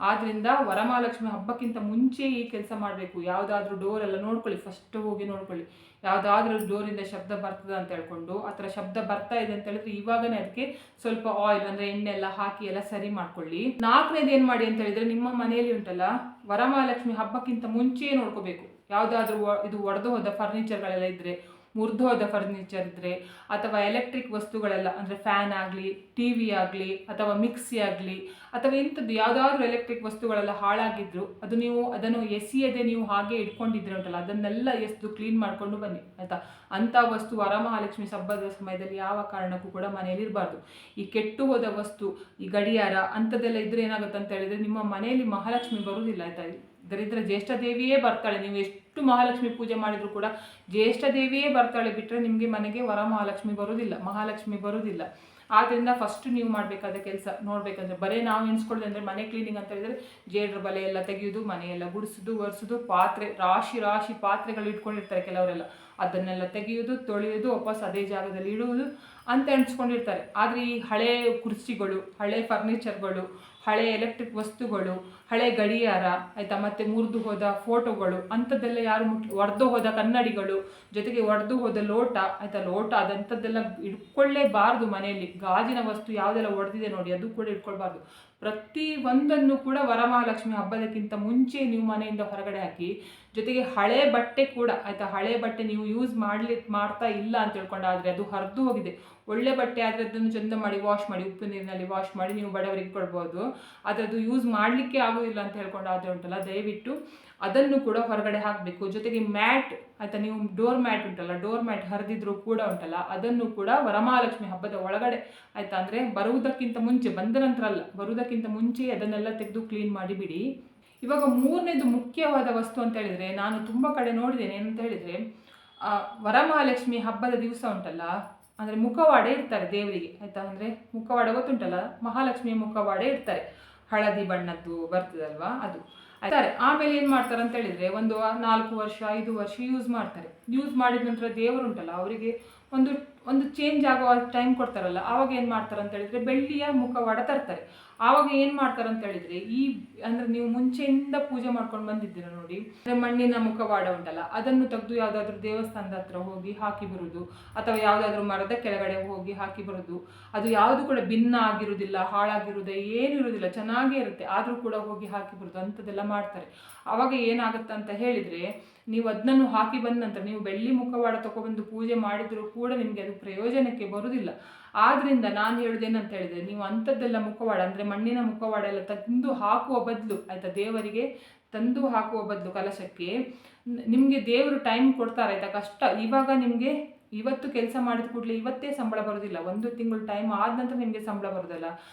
ಆದ್ದರಿಂದ ವರಮಹಾಲಕ್ಷ್ಮಿ ಹಬ್ಬಕ್ಕಿಂತ ಮುಂಚೆ ಈ ಕೆಲಸ ಮಾಡಬೇಕು. ಯಾವುದಾದ್ರೂ ಡೋರ್ ಎಲ್ಲ ನೋಡ್ಕೊಳ್ಳಿ, ಫಸ್ಟ್ ಹೋಗಿ ನೋಡ್ಕೊಳ್ಳಿ, ಯಾವುದಾದ್ರೂ ಡೋರಿಂದ ಶಬ್ದ ಬರ್ತದೆ ಅಂತ ಹೇಳ್ಕೊಂಡು. ಆ ಥರ ಶಬ್ದ ಬರ್ತಾ ಇದೆ ಅಂತ ಹೇಳಿದ್ರೆ ಇವಾಗನೇ ಅದಕ್ಕೆ ಸ್ವಲ್ಪ ಆಯಿಲ್ ಅಂದರೆ ಎಣ್ಣೆ ಎಲ್ಲ ಹಾಕಿ ಎಲ್ಲ ಸರಿ ಮಾಡ್ಕೊಳ್ಳಿ. ನಾಲ್ಕನೇದು ಏನು ಮಾಡಿ ಅಂತ ಹೇಳಿದ್ರೆ, ನಿಮ್ಮ ಮನೆಯಲ್ಲಿ ಉಂಟಲ್ಲ ವರಮಹಾಲಕ್ಷ್ಮಿ ಹಬ್ಬಕ್ಕಿಂತ ಮುಂಚೆ ನೋಡ್ಕೋಬೇಕು. ಯಾವುದಾದ್ರೂ ಇದು ಒಡೆದು ಹೋದ ಫರ್ನಿಚರ್ಗಳೆಲ್ಲ ಇದ್ದರೆ, ಮುರಿದು ಹೋದ ಫರ್ನಿಚರ್ ಇದ್ದರೆ, ಅಥವಾ ಎಲೆಕ್ಟ್ರಿಕ್ ವಸ್ತುಗಳೆಲ್ಲ ಅಂದರೆ ಫ್ಯಾನ್ ಆಗಲಿ, ಟಿ ವಿ ಆಗಲಿ, ಅಥವಾ ಮಿಕ್ಸಿ ಆಗಲಿ, ಅಥವಾ ಇಂಥದ್ದು ಯಾವುದಾದ್ರೂ ಎಲೆಕ್ಟ್ರಿಕ್ ವಸ್ತುಗಳೆಲ್ಲ ಹಾಳಾಗಿದ್ರು ನೀವು ಅದನ್ನು ಎಸೆಯದೆ ನೀವು ಹಾಗೆ ಇಟ್ಕೊಂಡಿದ್ರೆ ಉಂಟಲ್ಲ, ಅದನ್ನೆಲ್ಲ ಎಸೆದು ಕ್ಲೀನ್ ಮಾಡಿಕೊಂಡು ಬನ್ನಿ ಆಯಿತಾ. ಅಂಥ ವಸ್ತು ವರಮಹಾಲಕ್ಷ್ಮಿ ಹಬ್ಬದ ಸಮಯದಲ್ಲಿ ಯಾವ ಕಾರಣಕ್ಕೂ ಕೂಡ ಮನೆಯಲ್ಲಿ ಇರಬಾರ್ದು. ಈ ಕೆಟ್ಟು ಹೋದ ವಸ್ತು, ಈ ಗಡಿಯಾರ ಅಂಥದ್ದೆಲ್ಲ ಇದ್ರೆ ಏನಾಗುತ್ತೆ ಅಂತ ಹೇಳಿದರೆ, ನಿಮ್ಮ ಮನೆಯಲ್ಲಿ ಮಹಾಲಕ್ಷ್ಮಿ ಬರುವುದಿಲ್ಲ ಆಯಿತಾ. ಇದರಿದ್ರೆ ಜ್ಯೇಷ್ಠ ದೇವಿಯೇ ಬರ್ತಾಳೆ. ನೀವು ಎಷ್ಟು ಮಹಾಲಕ್ಷ್ಮಿ ಪೂಜೆ ಮಾಡಿದರೂ ಕೂಡ ಜ್ಯೇಷ್ಠ ದೇವಿಯೇ ಬರ್ತಾಳೆ ಬಿಟ್ಟರೆ ನಿಮಗೆ ಮನೆಗೆ ವರಮಹಾಲಕ್ಷ್ಮಿ ಬರುವುದಿಲ್ಲ, ಮಹಾಲಕ್ಷ್ಮಿ ಬರುವುದಿಲ್ಲ. ಆದ್ದರಿಂದ ಫಸ್ಟ್ ನೀವು ಮಾಡಬೇಕಾದ ಕೆಲಸ ನೋಡಬೇಕಂದ್ರೆ, ಬರೀ ನಾವು ಎಣಿಸ್ಕೊಳ್ಳೋದು ಅಂದರೆ ಮನೆ ಕ್ಲೀನಿಂಗ್ ಅಂತ ಹೇಳಿದರೆ ಜೇಡ್ರ ಬಲೆ ಎಲ್ಲ ತೆಗೆಯೋದು, ಮನೆಯೆಲ್ಲ ಗುಡಿಸೋದು, ಒರೆಸೋದು, ಪಾತ್ರೆ ರಾಶಿ ಪಾತ್ರೆಗಳು ಇಟ್ಕೊಂಡಿರ್ತಾರೆ ಕೆಲವರೆಲ್ಲ, ಅದನ್ನೆಲ್ಲ ತೆಗೆಯೋದು, ತೊಳೆಯೋದು, ವಾಪಸ್ ಅದೇ ಜಾಗದಲ್ಲಿ ಇಡುವುದು ಅಂತ ಎಣಿಸ್ಕೊಂಡಿರ್ತಾರೆ. ಆದರೆ ಈ ಹಳೆ ಕುರ್ಚಿಗಳು, ಹಳೆ ಫರ್ನಿಚರ್ಗಳು, ಹಳೆ ಎಲೆಕ್ಟ್ರಿಕ್ ವಸ್ತುಗಳು, ಹಳೆ ಗಡಿಯಾರ ಆಯಿತಾ, ಮತ್ತು ಮುರಿದು ಹೋದ ಫೋಟೋಗಳು ಅಂಥದ್ದೆಲ್ಲ ಯಾರು ಒಡೆದು ಹೋದ ಕನ್ನಡಿಗಳು, ಜೊತೆಗೆ ಒಡೆದು ಹೋದ ಲೋಟ ಆಯಿತಾ, ಲೋಟ ಅದಂಥದ್ದೆಲ್ಲ ಇಟ್ಕೊಳ್ಳೇಬಾರ್ದು ಮನೆಯಲ್ಲಿ. ಗಾಜಿನ ವಸ್ತು ಯಾವುದೆಲ್ಲ ಒಡೆದಿದೆ ನೋಡಿ ಅದು ಕೂಡ ಇಟ್ಕೊಳ್ಬಾರ್ದು. ಪ್ರತಿ ಒಂದನ್ನು ಕೂಡ ವರಮಹಾಲಕ್ಷ್ಮಿ ಹಬ್ಬದಕ್ಕಿಂತ ಮುಂಚೆ ನೀವು ಮನೆಯಿಂದ ಹೊರಗಡೆ ಹಾಕಿ. ಜೊತೆಗೆ ಹಳೆ ಬಟ್ಟೆ ಕೂಡ ಆಯಿತಾ, ಹಳೆ ಬಟ್ಟೆ ನೀವು ಯೂಸ್ ಮಾಡ್ತಾ ಇಲ್ಲ ಅಂತ ಹೇಳ್ಕೊಂಡಾದರೆ ಅದು ಹರಿದು ಹೋಗಿದೆ. ಒಳ್ಳೆ ಬಟ್ಟೆ ಆದರೆ ಅದನ್ನು ಚಂದ ಮಾಡಿ ವಾಶ್ ಮಾಡಿ, ಉಪ್ಪು ನೀರಿನಲ್ಲಿ ವಾಶ್ ಮಾಡಿ ನೀವು ಬಡವರಿಗೆ ಕೊಡ್ಬೋದು. ಆದರೆ ಅದು ಯೂಸ್ ಮಾಡಲಿಕ್ಕೆ ಆಗೋದಿಲ್ಲ ಅಂತ ಹೇಳ್ಕೊಂಡಾದರೆ ಉಂಟಲ್ಲ, ದಯವಿಟ್ಟು ಅದನ್ನು ಕೂಡ ಹೊರಗಡೆ ಹಾಕಬೇಕು. ಜೊತೆಗೆ ಮ್ಯಾಟ್ ಆಯಿತಾ, ನೀವು ಡೋರ್ ಮ್ಯಾಟ್ ಉಂಟಲ್ಲ, ಡೋರ್ ಮ್ಯಾಟ್ ಹರಿದಿದ್ರು ಕೂಡ ಉಂಟಲ್ಲ, ಅದನ್ನು ಕೂಡ ವರಮಹಾಲಕ್ಷ್ಮಿ ಹಬ್ಬದ ಒಳಗಡೆ ಆಯಿತಾ, ಅಂದರೆ ಬರುವುದಕ್ಕಿಂತ ಮುಂಚೆ, ಬಂದ ನಂತರ ಅಲ್ಲ, ಬರುವುದಕ್ಕಿಂತ ಮುಂಚೆ ಅದನ್ನೆಲ್ಲ ತೆಗೆದು ಕ್ಲೀನ್ ಮಾಡಿಬಿಡಿ. ಇವಾಗ ಮೂರನೇದು ಮುಖ್ಯವಾದ ವಸ್ತು ಅಂತ ಹೇಳಿದರೆ, ನಾನು ತುಂಬ ಕಡೆ ನೋಡಿದ್ದೇನೆ ಏನಂತ ಹೇಳಿದರೆ, ವರಮಹಾಲಕ್ಷ್ಮಿ ಹಬ್ಬದ ದಿವಸ ಉಂಟಲ್ಲ, ಅಂದರೆ ಮುಖವಾಡೆ ಇರ್ತಾರೆ ದೇವರಿಗೆ ಆಯಿತಾ. ಅಂದರೆ ಮುಖವಾಡ ಗೊತ್ತುಂಟಲ್ಲ, ಮಹಾಲಕ್ಷ್ಮಿಯ ಮುಖವಾಡೆ ಇರ್ತಾರೆ, ಹಳದಿ ಬಣ್ಣದ್ದು ಬರ್ತದಲ್ವಾ ಅದು ಆಯ್ತಾರೆ. ಆಮೇಲೆ ಏನು ಮಾಡ್ತಾರೆ ಅಂತ ಹೇಳಿದರೆ, ಒಂದು 4 ವರ್ಷ 5 ವರ್ಷ ಯೂಸ್ ಮಾಡ್ತಾರೆ. ಯೂಸ್ ಮಾಡಿದ ನಂತರ ದೇವರುಂಟಲ್ಲ ಅವರಿಗೆ ಒಂದು ಚೇಂಜ್ ಆಗೋ ಟೈಮ್ ಕೊಡ್ತಾರಲ್ಲ, ಆವಾಗ ಏನು ಮಾಡ್ತಾರೆ ಅಂತ ಹೇಳಿದ್ರೆ ಬೆಳ್ಳಿಯ ಮುಖವಾಡ ತರ್ತಾರೆ. ಆವಾಗ ಏನು ಮಾಡ್ತಾರೆ ಅಂತ ಹೇಳಿದ್ರೆ ಅಂದರೆ ನೀವು ಮುಂಚೆಯಿಂದ ಪೂಜೆ ಮಾಡ್ಕೊಂಡು ಬಂದಿದ್ದೀರ ನೋಡಿ, ಅಂದರೆ ಮಣ್ಣಿನ ಮುಖವಾಡ ಉಂಟಲ್ಲ, ಅದನ್ನು ತೆಗೆದು ಯಾವುದಾದ್ರೂ ದೇವಸ್ಥಾನದ ಹತ್ರ ಹೋಗಿ ಹಾಕಿ ಬರುವುದು, ಅಥವಾ ಯಾವುದಾದ್ರೂ ಮರದ ಕೆಳಗಡೆ ಹೋಗಿ ಹಾಕಿ ಬರೋದು. ಅದು ಯಾವುದು ಕೂಡ ಭಿನ್ನ ಆಗಿರುವುದಿಲ್ಲ, ಹಾಳಾಗಿರುವುದೇ ಏನೂ ಇರುವುದಿಲ್ಲ, ಚೆನ್ನಾಗೇ ಇರುತ್ತೆ, ಆದರೂ ಕೂಡ ಹೋಗಿ ಹಾಕಿ ಬರೋದು, ಅಂಥದ್ದೆಲ್ಲ ಮಾಡ್ತಾರೆ. ಆವಾಗ ಏನಾಗುತ್ತೆ ಅಂತ ಹೇಳಿದರೆ, ನೀವು ಅದನ್ನು ಹಾಕಿ ಬಂದ ನಂತರ ನೀವು ಬೆಳ್ಳಿ ಮುಖವಾಡ ತಗೊಬಂದು ಪೂಜೆ ಮಾಡಿದರೂ ಕೂಡ ನಿಮಗೆ ಅದು ಪ್ರಯೋಜನಕ್ಕೆ ಬರುವುದಿಲ್ಲ. ಆದ್ದರಿಂದ ನಾನು ಹೇಳೋದೇನಂತ ಹೇಳಿದರೆ, ನೀವು ಅಂಥದ್ದೆಲ್ಲ ಮುಖವಾಡ ಅಂದರೆ ಮಣ್ಣಿನ ಮುಖವಾಡ ಎಲ್ಲ ತಂದು ಹಾಕುವ ಬದಲು ಆಯಿತಾ, ದೇವರಿಗೆ ತಂದು ಹಾಕುವ ಬದಲು ಕಲಶಕ್ಕೆ ನಿಮಗೆ ದೇವರು ಟೈಮ್ ಕೊಡ್ತಾರೆ ಆಯಿತಾ. ಕಷ್ಟ ಇವಾಗ ನಿಮಗೆ ಇವತ್ತು ಕೆಲಸ ಮಾಡಿದ ಕೂಡಲೇ ಇವತ್ತೇ ಸಂಬಳ ಬರೋದಿಲ್ಲ, 1 ತಿಂಗಳು ಟೈಮ್ ಆದ ನಂತರ ನಿಮಗೆ ಸಂಬಳ ಬರೋದಲ್ಲ.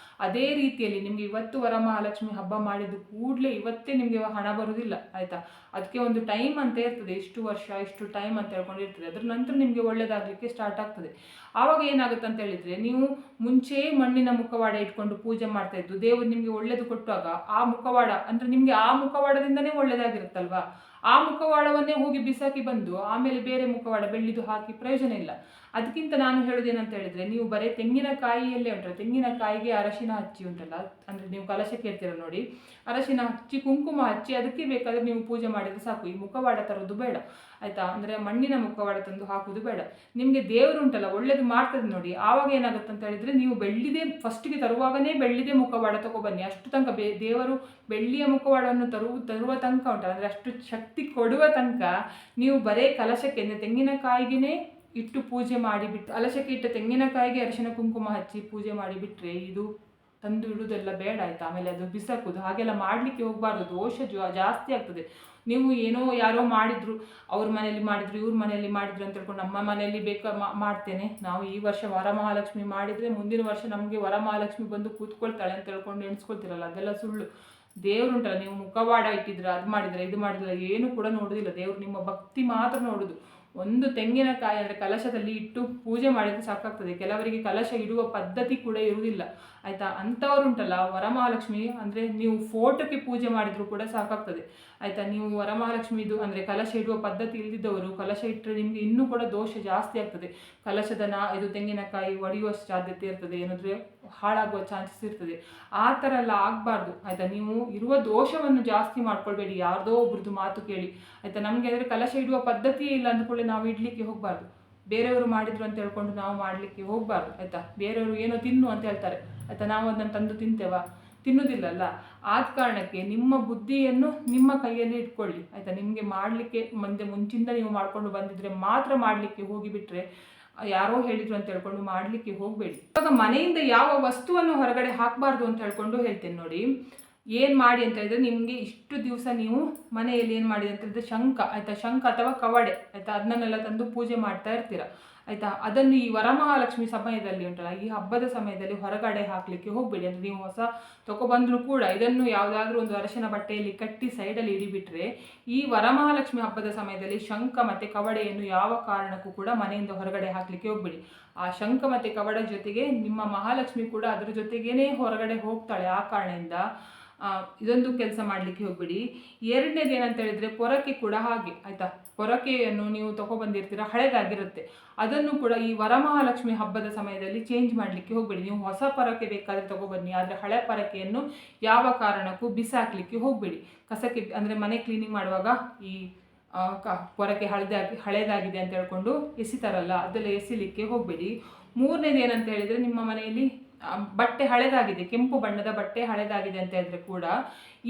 ಅದೇ ರೀತಿಯಲ್ಲಿ ನಿಮಗೆ ಇವತ್ತು ವರಮಹಾಲಕ್ಷ್ಮಿ ಹಬ್ಬ ಮಾಡಿದ ಕೂಡಲೇ ಇವತ್ತೇ ನಿಮಗೆ ಹಣ ಬರೋದಿಲ್ಲ ಆಯಿತಾ. ಅದಕ್ಕೆ ಒಂದು ಟೈಮ್ ಅಂತ ಇರ್ತದೆ, ಇಷ್ಟು ವರ್ಷ ಇಷ್ಟು ಟೈಮ್ ಅಂತ ಹೇಳ್ಕೊಂಡಿರ್ತದೆ. ಅದ್ರ ನಂತರ ನಿಮಗೆ ಒಳ್ಳೇದಾಗಲಿಕ್ಕೆ ಸ್ಟಾರ್ಟ್ ಆಗ್ತದೆ. ಆವಾಗ ಏನಾಗುತ್ತೆ ಅಂತ ಹೇಳಿದರೆ, ನೀವು ಮುಂಚೆ ಮಣ್ಣಿನ ಮುಖವಾಡ ಇಟ್ಕೊಂಡು ಪೂಜೆ ಮಾಡ್ತಾ ಇದ್ದು ದೇವರು ನಿಮಗೆ ಒಳ್ಳೇದು ಕೊಟ್ಟಾಗ ಆ ಮುಖವಾಡ ಅಂದರೆ ನಿಮಗೆ ಆ ಮುಖವಾಡದಿಂದನೇ ಒಳ್ಳೇದಾಗಿರುತ್ತಲ್ವಾ, ಆ ಮುಖವಾಡವನ್ನೇ ಹೋಗಿ ಬಿಸಾಕಿ ಬಂದು ಆಮೇಲೆ ಬೇರೆ ಮುಖವಾಡ ಬೆಳ್ಳಿದು ಹಾಕಿ ಪ್ರಯೋಜನ ಇಲ್ಲ. ಅದಕ್ಕಿಂತ ನಾನು ಹೇಳೋದೇನಂತ ಹೇಳಿದರೆ, ನೀವು ಬರೀ ತೆಂಗಿನಕಾಯಿಯಲ್ಲೇ ಉಂಟಲ್ಲ, ತೆಂಗಿನಕಾಯಿಗೆ ಅರಶಿನ ಹಚ್ಚಿ ಉಂಟಲ್ಲ, ಅಂದರೆ ನೀವು ಕಲಶಕ್ಕೆ ಇರ್ತೀರ ನೋಡಿ, ಅರಶಿನ ಹಚ್ಚಿ ಕುಂಕುಮ ಹಚ್ಚಿ ಅದಕ್ಕೆ ಬೇಕಾದರೆ ನೀವು ಪೂಜೆ ಮಾಡಿದರೆ ಸಾಕು. ಈ ಮುಖವಾಡ ತರೋದು ಬೇಡ ಆಯಿತಾ, ಅಂದರೆ ಮಣ್ಣಿನ ಮುಖವಾಡ ತಂದು ಹಾಕೋದು ಬೇಡ. ನಿಮಗೆ ದೇವರು ಉಂಟಲ್ಲ ಒಳ್ಳೇದು ಮಾಡ್ತದೆ ನೋಡಿ, ಆವಾಗ ಏನಾಗುತ್ತೆ ಅಂತ ಹೇಳಿದರೆ, ನೀವು ಬೆಳ್ಳಿದೇ ಫಸ್ಟಿಗೆ ತರುವಾಗನೇ ಬೆಳ್ಳಿದೇ ಮುಖವಾಡ ತಗೊಬನ್ನಿ. ಅಷ್ಟು ತನಕ ದೇವರು ಬೆಳ್ಳಿಯ ಮುಖವಾಡವನ್ನು ತರುವ ತನಕ ಉಂಟಲ್ಲ, ಅಂದರೆ ಅಷ್ಟು ಶಕ್ತಿ ಕೊಡುವ ತನಕ ನೀವು ಬರೇ ಕಲಶಕ್ಕೆ ಅಂದರೆ ತೆಂಗಿನಕಾಯಿಗೆ ಇಟ್ಟು ಪೂಜೆ ಮಾಡಿಬಿಟ್ಟು, ಕಲಶಕ್ಕೆ ಇಟ್ಟ ತೆಂಗಿನಕಾಯಿಗೆ ಅರಿಶಿನ ಕುಂಕುಮ ಹಚ್ಚಿ ಪೂಜೆ ಮಾಡಿಬಿಟ್ರೆ ಇದು ತಂದು ಇಡುವುದೆಲ್ಲ ಬೇಡ ಆಯಿತಾ. ಆಮೇಲೆ ಅದು ಬಿಸಾಕೋದು ಹಾಗೆಲ್ಲ ಮಾಡಲಿಕ್ಕೆ ಹೋಗಬಾರ್ದು, ದೋಷ ಜಾಸ್ತಿ ಆಗ್ತದೆ. ನೀವು ಏನೋ ಯಾರೋ ಮಾಡಿದ್ರು, ಅವ್ರ ಮನೆಯಲ್ಲಿ ಮಾಡಿದ್ರು, ಇವ್ರ ಮನೆಯಲ್ಲಿ ಮಾಡಿದ್ರು ಅಂತ ಹೇಳ್ಕೊಂಡು ನಮ್ಮ ಮನೆಯಲ್ಲಿ ಮಾಡ್ತೇನೆ ನಾವು ಈ ವರ್ಷ ವರಮಹಾಲಕ್ಷ್ಮಿ ಮಾಡಿದರೆ ಮುಂದಿನ ವರ್ಷ ನಮಗೆ ವರಮಹಾಲಕ್ಷ್ಮಿ ಬಂದು ಕೂತ್ಕೊಳ್ತಾಳೆ ಅಂತ ಹೇಳ್ಕೊಂಡು ಎಣಿಸ್ಕೊಳ್ತಿರಲ್ಲ, ಅದೆಲ್ಲ ಸುಳ್ಳು. ದೇವ್ರು ಉಂಟಲ್ಲ, ನೀವು ಮುಖವಾಡ ಇಟ್ಟಿದ್ರೆ ಅದು ಮಾಡಿದ್ರೆ ಇದು ಮಾಡಿದ್ರೆ ಏನು ಕೂಡ ನೋಡೋದಿಲ್ಲ. ದೇವ್ರು ನಿಮ್ಮ ಭಕ್ತಿ ಮಾತ್ರ ನೋಡೋದು. ಒಂದು ತೆಂಗಿನಕಾಯಿ ಅಂದರೆ ಕಲಶದಲ್ಲಿ ಇಟ್ಟು ಪೂಜೆ ಮಾಡಿದರೆ ಸಾಕಾಗ್ತದೆ. ಕೆಲವರಿಗೆ ಕಲಶ ಇಡುವ ಪದ್ಧತಿ ಕೂಡ ಇರುವುದಿಲ್ಲ ಆಯಿತಾ. ಅಂಥವ್ರುಂಟಲ್ಲ ವರಮಹಾಲಕ್ಷ್ಮಿ ಅಂದರೆ ನೀವು ಫೋಟೋಕ್ಕೆ ಪೂಜೆ ಮಾಡಿದರೂ ಕೂಡ ಸಾಕಾಗ್ತದೆ ಆಯಿತಾ. ನೀವು ವರಮಹಾಲಕ್ಷ್ಮಿದು ಅಂದರೆ ಕಲಶ ಇಡುವ ಪದ್ಧತಿ ಇಲ್ಲದಿದ್ದವರು ಕಲಶ ಇಟ್ಟರೆ ನಿಮಗೆ ಇನ್ನೂ ಕೂಡ ದೋಷ ಜಾಸ್ತಿ ಆಗ್ತದೆ. ಕಲಶದ ಇದು ತೆಂಗಿನಕಾಯಿ ಒಡೆಯುವ ಸಾಧ್ಯತೆ ಇರ್ತದೆ, ಏನಾದರೆ ಹಾಳಾಗುವ ಚಾನ್ಸಸ್ ಇರ್ತದೆ. ಆ ಥರ ಎಲ್ಲ ಆಗಬಾರ್ದು ಆಯಿತಾ. ನೀವು ಇರುವ ದೋಷವನ್ನು ಜಾಸ್ತಿ ಮಾಡ್ಕೊಳ್ಬೇಡಿ, ಯಾರ್ದೋ ಒಬ್ರದ್ದು ಮಾತು ಕೇಳಿ ಆಯಿತಾ. ನಮಗೆ ಅಂದರೆ ಕಲಶ ಇಡುವ ಪದ್ಧತಿಯೇ ಇಲ್ಲ ಅಂದ್ಕೊಳ್ಳಿ ನಾವು ಇಡಲಿಕ್ಕೆ ಹೋಗಬಾರ್ದು. ಬೇರೆಯವರು ಮಾಡಿದ್ರು ಅಂತ ಹೇಳ್ಕೊಂಡು ನಾವು ಮಾಡಲಿಕ್ಕೆ ಹೋಗಬಾರ್ದು ಆಯಿತಾ. ಬೇರೆಯವರು ಏನೋ ತಿನ್ನು ಅಂತ ಹೇಳ್ತಾರೆ ಆಯಿತಾ, ನಾವು ಅದನ್ನು ತಂದು ತಿಂತೇವಾ? ತಿನ್ನೋದಿಲ್ಲಲ್ಲ. ಆದ ಕಾರಣಕ್ಕೆ ನಿಮ್ಮ ಬುದ್ಧಿಯನ್ನು ನಿಮ್ಮ ಕೈಯಲ್ಲಿ ಇಟ್ಕೊಳ್ಳಿ ಆಯಿತಾ. ನಿಮಗೆ ಮಾಡಲಿಕ್ಕೆ ಮುಂಚಿಂದ ನೀವು ಮಾಡ್ಕೊಂಡು ಬಂದಿದ್ರೆ ಮಾತ್ರ ಮಾಡಲಿಕ್ಕೆ ಹೋಗಿಬಿಟ್ರೆ, ಯಾರೋ ಹೇಳಿದ್ರು ಅಂತ ಹೇಳ್ಕೊಂಡು ಮಾಡಲಿಕ್ಕೆ ಹೋಗಬೇಡಿ. ಇವಾಗ ಮನೆಯಿಂದ ಯಾವ ವಸ್ತುವನ್ನು ಹೊರಗಡೆ ಹಾಕಬಾರ್ದು ಅಂತ ಹೇಳ್ಕೊಂಡು ಹೇಳ್ತೇನೆ ನೋಡಿ. ಏನು ಮಾಡಿ ಅಂತ ಹೇಳಿದ್ರೆ, ನಿಮಗೆ ಇಷ್ಟು ದಿವಸ ನೀವು ಮನೆಯಲ್ಲಿ ಏನು ಮಾಡಿ ಅಂತ ಹೇಳಿದ್ರೆ ಶಂಖ ಆಯಿತಾ, ಶಂಖ ಅಥವಾ ಕವಡೆ ಆಯಿತಾ, ಅದನ್ನೆಲ್ಲ ತಂದು ಪೂಜೆ ಮಾಡ್ತಾ ಇರ್ತೀರ ಆಯಿತಾ. ಅದನ್ನು ಈ ವರಮಹಾಲಕ್ಷ್ಮಿ ಸಮಯದಲ್ಲಿ ಉಂಟಲ್ಲ, ಈ ಹಬ್ಬದ ಸಮಯದಲ್ಲಿ ಹೊರಗಡೆ ಹಾಕಲಿಕ್ಕೆ ಹೋಗಬೇಡಿ. ಅಂದರೆ ನೀವು ಹೊಸ ತಗೊಬಂದರೂ ಕೂಡ ಇದನ್ನು ಯಾವುದಾದ್ರೂ ಒಂದು ಅರಶಿನ ಬಟ್ಟೆಯಲ್ಲಿ ಕಟ್ಟಿ ಸೈಡಲ್ಲಿ ಇಡಿಬಿಟ್ರೆ, ಈ ವರಮಹಾಲಕ್ಷ್ಮಿ ಹಬ್ಬದ ಸಮಯದಲ್ಲಿ ಶಂಖ ಮತ್ತು ಕವಡೆಯನ್ನು ಯಾವ ಕಾರಣಕ್ಕೂ ಕೂಡ ಮನೆಯಿಂದ ಹೊರಗಡೆ ಹಾಕಲಿಕ್ಕೆ ಹೋಗಬೇಡಿ. ಆ ಶಂಖ ಮತ್ತು ಕವಡ ಜೊತೆಗೆ ನಿಮ್ಮ ಮಹಾಲಕ್ಷ್ಮಿ ಕೂಡ ಅದರ ಜೊತೆಗೇ ಹೊರಗಡೆ ಹೋಗ್ತಾಳೆ. ಆ ಕಾರಣದಿಂದ ಇದೊಂದು ಕೆಲಸ ಮಾಡಲಿಕ್ಕೆ ಹೋಗಬೇಡಿ. ಎರಡನೇದು ಏನಂತ ಹೇಳಿದರೆ, ಪೊರಕೆ ಕೂಡ ಹಾಗೆ ಆಯಿತಾ. ಪೊರಕೆಯನ್ನು ನೀವು ತೊಗೊಬಂದಿರ್ತೀರ, ಹಳೆದಾಗಿರುತ್ತೆ, ಅದನ್ನು ಕೂಡ ಈ ವರಮಹಾಲಕ್ಷ್ಮಿ ಹಬ್ಬದ ಸಮಯದಲ್ಲಿ ಚೇಂಜ್ ಮಾಡಲಿಕ್ಕೆ ಹೋಗಬೇಡಿ. ನೀವು ಹೊಸ ಪೊರಕೆ ಬೇಕಾದರೆ ತೊಗೊಬನ್ನಿ, ಆದರೆ ಹಳೆ ಪೊರಕೆಯನ್ನು ಯಾವ ಕಾರಣಕ್ಕೂ ಬಿಸಾಕಲಿಕ್ಕೆ ಹೋಗಬೇಡಿ. ಕಸಕ್ಕೆ ಅಂದರೆ ಮನೆ ಕ್ಲೀನಿಂಗ್ ಮಾಡುವಾಗ ಈ ಪೊರಕೆ ಹಳೇದಾಗಿದೆ ಅಂತ ಹೇಳ್ಕೊಂಡು ಎಸಿತಾರಲ್ಲ, ಅದೆಲ್ಲ ಎಸಿಲಿಕ್ಕೆ ಹೋಗಬೇಡಿ. ಮೂರನೇದು ಏನಂತ ಹೇಳಿದರೆ, ನಿಮ್ಮ ಮನೆಯಲ್ಲಿ ಬಟ್ಟೆ ಹಳೆದಾಗಿದೆ, ಕೆಂಪು ಬಣ್ಣದ ಬಟ್ಟೆ ಹಳೆದಾಗಿದೆ ಅಂತ ಹೇಳಿದ್ರೆ ಕೂಡ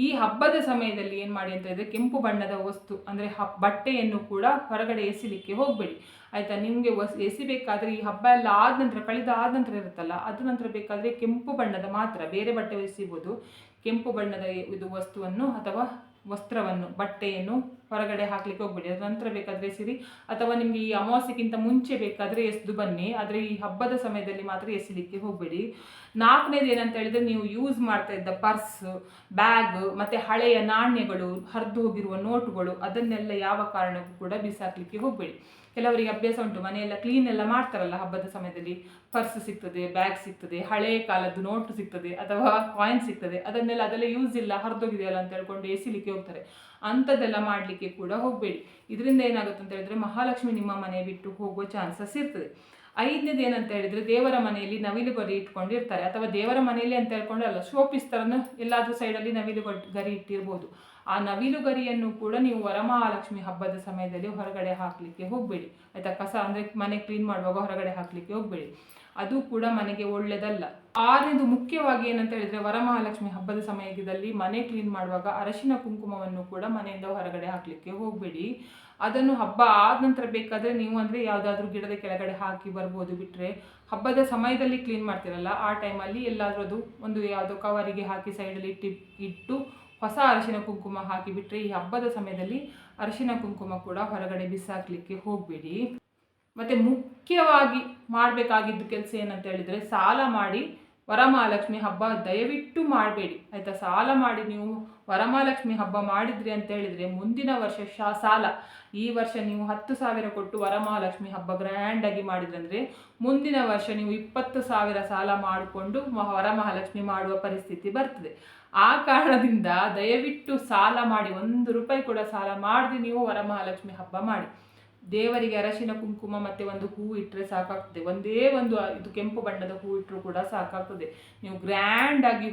ಈ ಹಬ್ಬದ ಸಮಯದಲ್ಲಿ ಏನು ಮಾಡಿ ಅಂತ ಹೇಳಿದ್ರೆ, ಕೆಂಪು ಬಣ್ಣದ ವಸ್ತು ಅಂದರೆ ಬಟ್ಟೆಯನ್ನು ಕೂಡ ಹೊರಗಡೆ ಎಸಿಲಿಕ್ಕೆ ಹೋಗಬೇಡಿ ಆಯಿತಾ. ನಿಮಗೆ ಎಸಿಬೇಕಾದ್ರೆ ಈ ಹಬ್ಬ ಎಲ್ಲ ಆದ ನಂತರ, ಕಳೆದಾದ ನಂತರ ಇರುತ್ತಲ್ಲ, ಅದ ನಂತರ ಬೇಕಾದರೆ ಕೆಂಪು ಬಣ್ಣದ ಮಾತ್ರ, ಬೇರೆ ಬಟ್ಟೆ ಎಸಿಬೋದು. ಕೆಂಪು ಬಣ್ಣದ ಇದು ವಸ್ತುವನ್ನು ಅಥವಾ ವಸ್ತ್ರವನ್ನು ಬಟ್ಟೆಯನ್ನು ಹೊರಗಡೆ ಹಾಕಲಿಕ್ಕೆ ಹೋಗಬೇಡಿ. ಅದರ ನಂತರ ಬೇಕಾದರೆ ಎಸಿರಿ, ಅಥವಾ ನಿಮಗೆ ಈ ಅಮಾವಾಸ್ಯೆಗಿಂತ ಮುಂಚೆ ಬೇಕಾದರೆ ಎಸೆದು ಬನ್ನಿ, ಆದರೆ ಈ ಹಬ್ಬದ ಸಮಯದಲ್ಲಿ ಮಾತ್ರ ಎಸಿಲಿಕ್ಕೆ ಹೋಗಬೇಡಿ. ನಾಲ್ಕನೇದು ಏನಂತ ಹೇಳಿದರೆ, ನೀವು ಯೂಸ್ ಮಾಡ್ತಾ ಇದ್ದ ಪರ್ಸ್, ಬ್ಯಾಗ್ ಮತ್ತು ಹಳೆಯ ನಾಣ್ಯಗಳು, ಹರಿದು ಹೋಗಿರುವ ನೋಟುಗಳು, ಅದನ್ನೆಲ್ಲ ಯಾವ ಕಾರಣಕ್ಕೂ ಕೂಡ ಬಿಸಾಕಲಿಕ್ಕೆ ಹೋಗಬೇಡಿ. ಕೆಲವರಿಗೆ ಅಭ್ಯಾಸ ಉಂಟು, ಮನೆಯೆಲ್ಲ ಕ್ಲೀನ್ ಎಲ್ಲ ಮಾಡ್ತಾರಲ್ಲ ಹಬ್ಬದ ಸಮಯದಲ್ಲಿ, ಪರ್ಸ್ ಸಿಗ್ತದೆ, ಬ್ಯಾಗ್ ಸಿಗ್ತದೆ, ಹಳೆ ಕಾಲದ್ದು ನೋಟು ಸಿಗ್ತದೆ ಅಥವಾ ಕಾಯಿನ್ ಸಿಗ್ತದೆ, ಅದೆಲ್ಲ ಯೂಸ್ ಇಲ್ಲ, ಹರಿದೋಗಿದೆಯಲ್ಲ ಅಂತ ಹೇಳ್ಕೊಂಡು ಎಸಿಲಿಕ್ಕೆ ಹೋಗ್ತಾರೆ. ಅಂಥದ್ದೆಲ್ಲ ಮಾಡಲಿಕ್ಕೆ ಕೂಡ ಹೋಗಬೇಡಿ. ಇದರಿಂದ ಏನಾಗುತ್ತೆ ಅಂತ ಹೇಳಿದ್ರೆ, ಮಹಾಲಕ್ಷ್ಮಿ ನಿಮ್ಮ ಮನೆ ಬಿಟ್ಟು ಹೋಗುವ ಚಾನ್ಸಸ್ ಇರ್ತದೆ. 5ನೇದು ಏನಂತ ಹೇಳಿದರೆ ದೇವರ ಮನೆಯಲ್ಲಿ ನವಿಲು ಗರಿ ಇಟ್ಕೊಂಡಿರ್ತಾರೆ, ಅಥವಾ ದೇವರ ಮನೆಯಲ್ಲಿ ಅಂತ ಹೇಳ್ಕೊಂಡು ಅಲ್ಲ, ಶೋಪೀಸ್ ಥರನೂ ಎಲ್ಲಾದರೂ ಸೈಡಲ್ಲಿ ನವಿಲು ಗರಿ ಇಟ್ಟಿರ್ಬೋದು. ಆ ನವಿಲು ಗರಿಯನ್ನು ಕೂಡ ನೀವು ವರಮಹಾಲಕ್ಷ್ಮಿ ಹಬ್ಬದ ಸಮಯದಲ್ಲಿ ಹೊರಗಡೆ ಹಾಕಲಿಕ್ಕೆ ಹೋಗಬೇಡಿ ಆಯಿತಾ. ಕಸ ಅಂದರೆ ಮನೆ ಕ್ಲೀನ್ ಮಾಡುವಾಗ ಹೊರಗಡೆ ಹಾಕಲಿಕ್ಕೆ ಹೋಗಬೇಡಿ, ಅದು ಕೂಡ ಮನೆಗೆ ಒಳ್ಳೆಯದಲ್ಲ. 6ನೇದು ಮುಖ್ಯವಾಗಿ ಏನಂತ ಹೇಳಿದರೆ ವರಮಹಾಲಕ್ಷ್ಮಿ ಹಬ್ಬದ ಸಮಯದಲ್ಲಿ ಮನೆ ಕ್ಲೀನ್ ಮಾಡುವಾಗ ಅರಶಿನ ಕುಂಕುಮವನ್ನು ಕೂಡ ಮನೆಯಿಂದ ಹೊರಗಡೆ ಹಾಕಲಿಕ್ಕೆ ಹೋಗಬೇಡಿ. ಅದನ್ನು ಹಬ್ಬ ಆದ ನಂತರ ಬೇಕಾದರೆ ನೀವು ಅಂದರೆ ಯಾವುದಾದ್ರೂ ಗಿಡದ ಕೆಳಗಡೆ ಹಾಕಿ ಬರ್ಬೋದು, ಬಿಟ್ಟರೆ ಹಬ್ಬದ ಸಮಯದಲ್ಲಿ ಕ್ಲೀನ್ ಮಾಡ್ತೀರಲ್ಲ ಆ ಟೈಮಲ್ಲಿ ಎಲ್ಲಾದರೂ ಅದು ಒಂದು ಯಾವುದೋ ಕವರಿಗೆ ಹಾಕಿ ಸೈಡಲ್ಲಿ ಇಟ್ಟು ಹೊಸ ಅರಶಿನ ಕುಂಕುಮ ಹಾಕಿ ಬಿಟ್ಟರೆ ಈ ಹಬ್ಬದ ಸಮಯದಲ್ಲಿ ಅರಶಿನ ಕುಂಕುಮ ಕೂಡ ಹೊರಗಡೆ ಬಿಸಾಕಲಿಕ್ಕೆ ಹೋಗಬೇಡಿ. ಮತ್ತು ಮುಖ್ಯವಾಗಿ ಮಾಡಬೇಕಾಗಿದ್ದು ಕೆಲಸ ಏನಂತ ಹೇಳಿದರೆ ಸಾಲ ಮಾಡಿ ವರಮಹಾಲಕ್ಷ್ಮಿ ಹಬ್ಬ ದಯವಿಟ್ಟು ಮಾಡಬೇಡಿ ಆಯಿತಾ. ಸಾಲ ಮಾಡಿ ನೀವು ವರಮಹಾಲಕ್ಷ್ಮಿ ಹಬ್ಬ ಮಾಡಿದ್ರಿ ಅಂತ ಹೇಳಿದರೆ ಮುಂದಿನ ವರ್ಷ ಸಾಲ, ಈ ವರ್ಷ ನೀವು 10,000 ಕೊಟ್ಟು ವರಮಹಾಲಕ್ಷ್ಮಿ ಹಬ್ಬ ಗ್ರ್ಯಾಂಡಾಗಿ ಮಾಡಿದ್ರಂದರೆ ಮುಂದಿನ ವರ್ಷ ನೀವು 20,000 ಸಾಲ ಮಾಡಿಕೊಂಡು ವರಮಹಾಲಕ್ಷ್ಮಿ ಮಾಡುವ ಪರಿಸ್ಥಿತಿ ಬರ್ತದೆ. ಆ ಕಾರಣದಿಂದ ದಯವಿಟ್ಟು ಸಾಲ ಮಾಡಿ, 1 ರೂಪಾಯಿ ಕೂಡ ಸಾಲ ಮಾಡದೆ ನೀವು ವರಮಹಾಲಕ್ಷ್ಮಿ ಹಬ್ಬ ಮಾಡಿ. ದೇವರಿಗೆ ಅರಶಿನ ಕುಂಕುಮ ಮತ್ತು ಒಂದು ಹೂ ಇಟ್ಟರೆ ಸಾಕಾಗ್ತದೆ, ಒಂದೇ ಒಂದು ಇದು ಕೆಂಪು ಬಣ್ಣದ ಹೂ ಇಟ್ಟರೂ ಕೂಡ ಸಾಕಾಗ್ತದೆ. ನೀವು ಗ್ರ್ಯಾಂಡಾಗಿ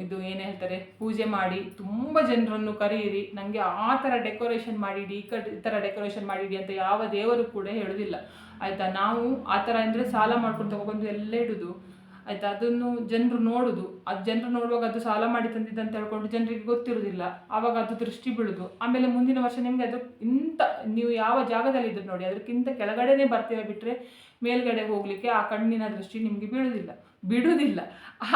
ಇದು ಏನು ಹೇಳ್ತಾರೆ ಪೂಜೆ ಮಾಡಿ ತುಂಬ ಜನರನ್ನು ಕರೆಯಿರಿ. ನನಗೆ ಆ ಥರ ಡೆಕೋರೇಷನ್ ಮಾಡಿಡಿ, ಈ ಥರ ಡೆಕೋರೇಷನ್ ಮಾಡಿಡಿ ಅಂತ ಯಾವ ದೇವರು ಕೂಡ ಹೇಳೋದಿಲ್ಲ ಆಯಿತಾ. ನಾವು ಆ ಥರ ಅಂದರೆ ಸಾಲ ಮಾಡ್ಕೊಂಡು ತಗೊಬಂದು ಎಲ್ಲ ಇಡೋದು ಆಯಿತಾ. ಅದನ್ನು ಜನರು ನೋಡೋದು, ಅದು ಜನರು ನೋಡುವಾಗ ಅದು ಸಾಲ ಮಾಡಿ ತಂದಿದ್ದು ಅಂತ ಹೇಳ್ಕೊಂಡು ಜನರಿಗೆ ಗೊತ್ತಿರೋದಿಲ್ಲ, ಆವಾಗ ಅದು ದೃಷ್ಟಿ ಬೀಳೋದು. ಆಮೇಲೆ ಮುಂದಿನ ವರ್ಷ ನಿಮಗೆ ಅದು ನೀವು ಯಾವ ಜಾಗದಲ್ಲಿ ಇದ್ರು ನೋಡಿ ಅದಕ್ಕಿಂತ ಕೆಳಗಡೆನೇ ಬರ್ತೀರ, ಬಿಟ್ಟರೆ ಮೇಲ್ಗಡೆ ಹೋಗಲಿಕ್ಕೆ ಆ ಕಣ್ಣಿನ ದೃಷ್ಟಿ ನಿಮಗೆ ಬಿಡುವುದಿಲ್ಲ.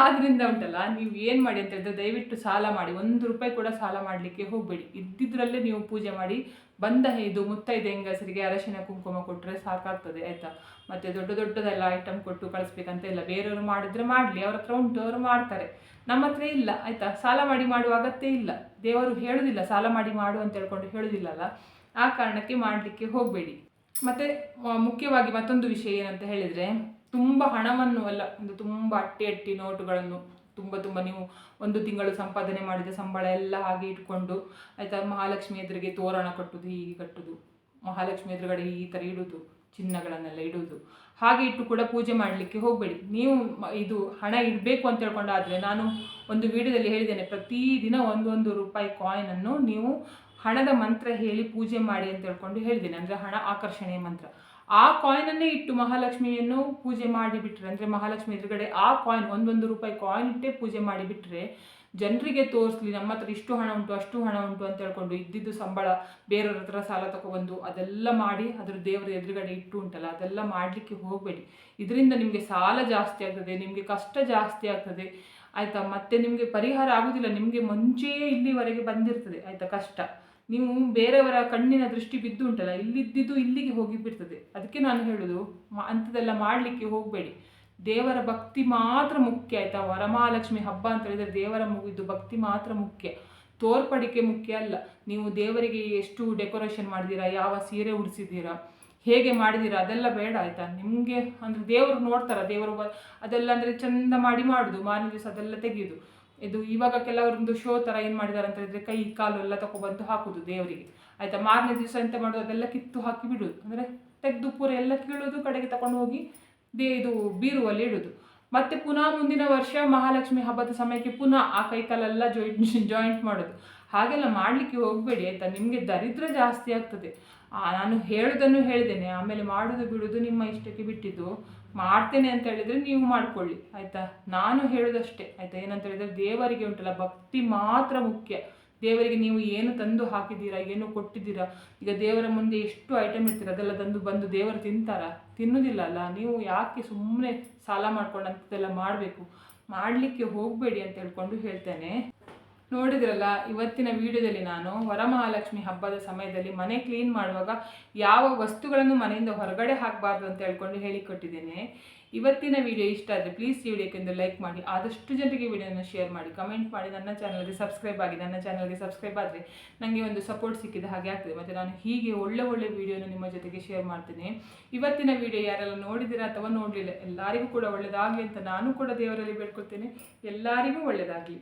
ಆದ್ದರಿಂದ ಉಂಟಲ್ಲ, ನೀವು ಏನು ಮಾಡಿ ಅಂತ ಹೇಳಿದ್ರೆ ದಯವಿಟ್ಟು ಸಾಲ ಮಾಡಿ, 1 ರೂಪಾಯಿ ಕೂಡ ಸಾಲ ಮಾಡಲಿಕ್ಕೆ ಹೋಗಬೇಡಿ. ಇದ್ದಿದ್ರಲ್ಲೇ ನೀವು ಪೂಜೆ ಮಾಡಿ ಬಂದ ಇದು ಮುತ್ತೈದೆ ಹೆಂಗಸರಿಗೆ ಅರಶಿನ ಕುಂಕುಮ ಕೊಟ್ಟರೆ ಸಾಕಾಗ್ತದೆ ಆಯಿತಾ. ಮತ್ತು ದೊಡ್ಡದೆಲ್ಲ ಐಟಮ್ ಕೊಟ್ಟು ಕಳಿಸ್ಬೇಕಂತ ಇಲ್ಲ, ಬೇರೆಯವರು ಮಾಡಿದ್ರೆ ಮಾಡಲಿ, ಅವ್ರ ಹತ್ರ ಉಂಟು ಅವರು ಮಾಡ್ತಾರೆ, ನಮ್ಮ ಹತ್ರ ಇಲ್ಲ ಆಯಿತಾ. ಸಾಲ ಮಾಡಿ ಮಾಡುವ ಅಗತ್ಯ ಇಲ್ಲ, ದೇವರು ಹೇಳೋದಿಲ್ಲ ಸಾಲ ಮಾಡಿ ಮಾಡು ಅಂತ ಹೇಳ್ಕೊಂಡು ಹೇಳೋದಿಲ್ಲಲ್ಲ, ಆ ಕಾರಣಕ್ಕೆ ಮಾಡಲಿಕ್ಕೆ ಹೋಗಬೇಡಿ. ಮತ್ತು ಮುಖ್ಯವಾಗಿ ಮತ್ತೊಂದು ವಿಷಯ ಏನಂತ ಹೇಳಿದರೆ, ತುಂಬ ಹಣವನ್ನು ಅಲ್ಲ, ಒಂದು ತುಂಬ ಅಟ್ಟಿ ನೋಟುಗಳನ್ನು ತುಂಬ ನೀವು 1 ತಿಂಗಳು ಸಂಪಾದನೆ ಮಾಡಿದ ಸಂಬಳ ಎಲ್ಲ ಹಾಗೆ ಇಟ್ಕೊಂಡು ಆಯಿತಾ, ಮಹಾಲಕ್ಷ್ಮಿ ಎದುರಿಗೆ ತೋರಣ ಕಟ್ಟೋದು, ಹೀಗೆ ಕಟ್ಟೋದು, ಮಹಾಲಕ್ಷ್ಮಿ ಎದುರುಗಡೆ ಈ ಥರ ಇಡೋದು, ಚಿನ್ನಗಳನ್ನೆಲ್ಲ ಇಡೋದು, ಹಾಗೆ ಇಟ್ಟು ಕೂಡ ಪೂಜೆ ಮಾಡಲಿಕ್ಕೆ ಹೋಗಬೇಡಿ. ನೀವು ಇದು ಹಣ ಇಡಬೇಕು ಅಂತ ಹೇಳ್ಕೊಂಡಾದರೆ, ನಾನು ಒಂದು ವಿಡಿಯೋದಲ್ಲಿ ಹೇಳಿದ್ದೇನೆ, ಪ್ರತಿದಿನ 1 ರೂಪಾಯಿ ಕಾಯಿನನ್ನು ನೀವು ಹಣದ ಮಂತ್ರ ಹೇಳಿ ಪೂಜೆ ಮಾಡಿ ಅಂತ ಹೇಳ್ಕೊಂಡು ಹೇಳಿದ್ದೇನೆ, ಅಂದರೆ ಹಣ ಆಕರ್ಷಣೆಯ ಮಂತ್ರ. ಆ ಕಾಯಿನನ್ನೇ ಇಟ್ಟು ಮಹಾಲಕ್ಷ್ಮಿಯನ್ನು ಪೂಜೆ ಮಾಡಿಬಿಟ್ರೆ, ಅಂದರೆ ಮಹಾಲಕ್ಷ್ಮಿ ಎದುರುಗಡೆ ಆ ಕಾಯಿನ್ 1 ರೂಪಾಯಿ ಕಾಯಿನ್ ಇಟ್ಟೇ ಪೂಜೆ ಮಾಡಿಬಿಟ್ರೆ, ಜನರಿಗೆ ತೋರಿಸ್ಲಿ ನಮ್ಮ ಹತ್ರ ಇಷ್ಟು ಹಣ ಉಂಟು ಅಷ್ಟು ಹಣ ಉಂಟು ಅಂತ ಹೇಳ್ಕೊಂಡು ಇದ್ದಿದ್ದು ಸಂಬಳ ಬೇರೆಯವ್ರ ಹತ್ರ ಸಾಲ ತಗೊಬಂದು ಅದೆಲ್ಲ ಮಾಡಿ ಅದ್ರ ದೇವರ ಎದುರುಗಡೆ ಇಟ್ಟು ಉಂಟಲ್ಲ, ಅದೆಲ್ಲ ಮಾಡಲಿಕ್ಕೆ ಹೋಗಬೇಡಿ. ಇದರಿಂದ ನಿಮಗೆ ಸಾಲ ಜಾಸ್ತಿ ಆಗ್ತದೆ, ನಿಮಗೆ ಕಷ್ಟ ಜಾಸ್ತಿ ಆಗ್ತದೆ ಆಯಿತಾ. ಮತ್ತು ನಿಮಗೆ ಪರಿಹಾರ ಆಗೋದಿಲ್ಲ, ನಿಮಗೆ ಮುಂಚೆಯೇ ಇಲ್ಲಿವರೆಗೆ ಬಂದಿರ್ತದೆ ಆಯಿತಾ ಕಷ್ಟ. ನೀವು ಬೇರೆಯವರ ಕಣ್ಣಿನ ದೃಷ್ಟಿ ಬಿದ್ದು ಉಂಟಲ್ಲ, ಇಲ್ಲಿದ್ದಿದ್ದು ಇಲ್ಲಿಗೆ ಹೋಗಿ ಬಿಡ್ತದೆ. ಅದಕ್ಕೆ ನಾನು ಹೇಳೋದು, ಅಂಥದ್ದೆಲ್ಲ ಮಾಡಲಿಕ್ಕೆ ಹೋಗಬೇಡಿ. ದೇವರ ಭಕ್ತಿ ಮಾತ್ರ ಮುಖ್ಯ ಆಯಿತಾ. ವರಮಹಾಲಕ್ಷ್ಮಿ ಹಬ್ಬ ಅಂತ ಹೇಳಿದರೆ ದೇವರ ಮುಗಿದು ಭಕ್ತಿ ಮಾತ್ರ ಮುಖ್ಯ, ತೋರ್ಪಡಿಕೆ ಮುಖ್ಯ ಅಲ್ಲ. ನೀವು ದೇವರಿಗೆ ಎಷ್ಟು ಡೆಕೋರೇಷನ್ ಮಾಡಿದ್ದೀರಾ, ಯಾವ ಸೀರೆ ಉಡಿಸಿದ್ದೀರಾ, ಹೇಗೆ ಮಾಡಿದ್ದೀರಾ ಅದೆಲ್ಲ ಬೇಡ ಆಯಿತಾ. ನಿಮಗೆ ಅಂದರೆ ದೇವರು ನೋಡ್ತಾರೆ, ದೇವರು ಅದೆಲ್ಲ ಅಂದರೆ ಚೆಂದ ಮಾಡಿ ಮಾಡೋದು, ಮಾರನೇ ದಿವಸ ಅದೆಲ್ಲ ತೆಗೆಯೋದು. ಇದು ಇವಾಗ ಕೆಲವರೊಂದು ಶೋ ಥರ ಏನು ಮಾಡಿದ್ದಾರೆ ಅಂತ ಹೇಳಿದರೆ ಕೈ ಕಾಲು ಎಲ್ಲ ತಗೊಬಂದು ಹಾಕೋದು ದೇವರಿಗೆ ಆಯಿತಾ. ಮಾರನೇ ದಿವಸ ಎಂತ ಮಾಡೋದು, ಅದೆಲ್ಲ ಕಿತ್ತು ಹಾಕಿ ಬಿಡೋದು, ಅಂದರೆ ತೆಗೆದು ಪೂರ ಎಲ್ಲ ಕೀಳೋದು, ಕಡೆಗೆ ತಗೊಂಡು ಹೋಗಿ ಇದು ಬೀರುವಲ್ಲಿ ಇಡೋದು. ಮತ್ತು ಪುನಃ ಮುಂದಿನ ವರ್ಷ ಮಹಾಲಕ್ಷ್ಮಿ ಹಬ್ಬದ ಸಮಯಕ್ಕೆ ಪುನಃ ಆ ಕೈಕಾಲೆಲ್ಲ ಜಾಯಿಂಟ್ ಮಾಡೋದು. ಹಾಗೆಲ್ಲ ಮಾಡಲಿಕ್ಕೆ ಹೋಗಬೇಡಿ ಆಯಿತಾ, ನಿಮಗೆ ದರಿದ್ರ ಜಾಸ್ತಿ ಆಗ್ತದೆ. ನಾನು ಹೇಳೋದನ್ನು ಹೇಳಿದ್ದೇನೆ, ಆಮೇಲೆ ಮಾಡೋದು ಬಿಡೋದು ನಿಮ್ಮ ಇಷ್ಟಕ್ಕೆ ಬಿಟ್ಟಿದ್ದು. ಮಾಡ್ತೇನೆ ಅಂತ ಹೇಳಿದರೆ ನೀವು ಮಾಡಿಕೊಳ್ಳಿ ಆಯಿತಾ. ನಾನು ಹೇಳೋದಷ್ಟೇ ಆಯಿತಾ. ಏನಂತ ಹೇಳಿದರೆ ದೇವರಿಗೆ ಉಂಟಲ್ಲ ಭಕ್ತಿ ಮಾತ್ರ ಮುಖ್ಯ. ದೇವರಿಗೆ ನೀವು ಏನು ತಂದು ಹಾಕಿದ್ದೀರಾ, ಏನು ಕೊಟ್ಟಿದ್ದೀರಾ, ಈಗ ದೇವರ ಮುಂದೆ ಎಷ್ಟು ಐಟಮ್ ಇರ್ತೀರ ಅದೆಲ್ಲ ಬಂದು ದೇವರು ತಿನ್ನೋದಿಲ್ಲ ಅಲ್ಲ. ನೀವು ಯಾಕೆ ಸುಮ್ಮನೆ ಸಾಲ ಮಾಡ್ಕೊಂಡು ಅಂಥದ್ದೆಲ್ಲ ಮಾಡಲಿಕ್ಕೆ ಹೋಗಬೇಡಿ ಅಂತ ಹೇಳ್ಕೊಂಡು ಹೇಳ್ತೇನೆ. ನೋಡಿದ್ರಲ್ಲ, ಇವತ್ತಿನ ವಿಡಿಯೋದಲ್ಲಿ ನಾನು ವರಮಹಾಲಕ್ಷ್ಮಿ ಹಬ್ಬದ ಸಮಯದಲ್ಲಿ ಮನೆ ಕ್ಲೀನ್ ಮಾಡುವಾಗ ಯಾವ ವಸ್ತುಗಳನ್ನು ಮನೆಯಿಂದ ಹೊರಗಡೆ ಹಾಕಬಾರ್ದು ಅಂತ ಹೇಳ್ಕೊಂಡು ಹೇಳಿಕೊಟ್ಟಿದ್ದೇನೆ. ಇವತ್ತಿನ ವಿಡಿಯೋ ಇಷ್ಟ ಆದರೆ ಪ್ಲೀಸ್ ಈ ವಿಡಿಯೋಕ್ಕೆಂದು ಲೈಕ್ ಮಾಡಿ, ಆದಷ್ಟು ಜನರಿಗೆ ವಿಡಿಯೋನ ಶೇರ್ ಮಾಡಿ, ಕಮೆಂಟ್ ಮಾಡಿ, ನನ್ನ ಚಾನಲ್ಗೆ ಸಬ್ಸ್ಕ್ರೈಬ್ ಆಗಿ. ನನ್ನ ಚಾನಲ್ಗೆ ಸಬ್ಸ್ಕ್ರೈಬ್ ಆದರೆ ನನಗೆ ಒಂದು ಸಪೋರ್ಟ್ ಸಿಕ್ಕಿದ ಹಾಗೆ ಆಗ್ತದೆ. ಮತ್ತು ನಾನು ಹೀಗೆ ಒಳ್ಳೆ ವಿಡಿಯೋನ ನಿಮ್ಮ ಜೊತೆಗೆ ಶೇರ್ ಮಾಡ್ತೀನಿ. ಇವತ್ತಿನ ವಿಡಿಯೋ ಯಾರೆಲ್ಲ ನೋಡಿದ್ದೀರಾ ಅಥವಾ ನೋಡಲಿಲ್ಲ, ಎಲ್ಲರಿಗೂ ಕೂಡ ಒಳ್ಳೆಯದಾಗಲಿ ಅಂತ ನಾನು ಕೂಡ ದೇವರಲ್ಲಿ ಬೇಡ್ಕೊಳ್ತೇನೆ. ಎಲ್ಲರಿಗೂ ಒಳ್ಳೆಯದಾಗಲಿ.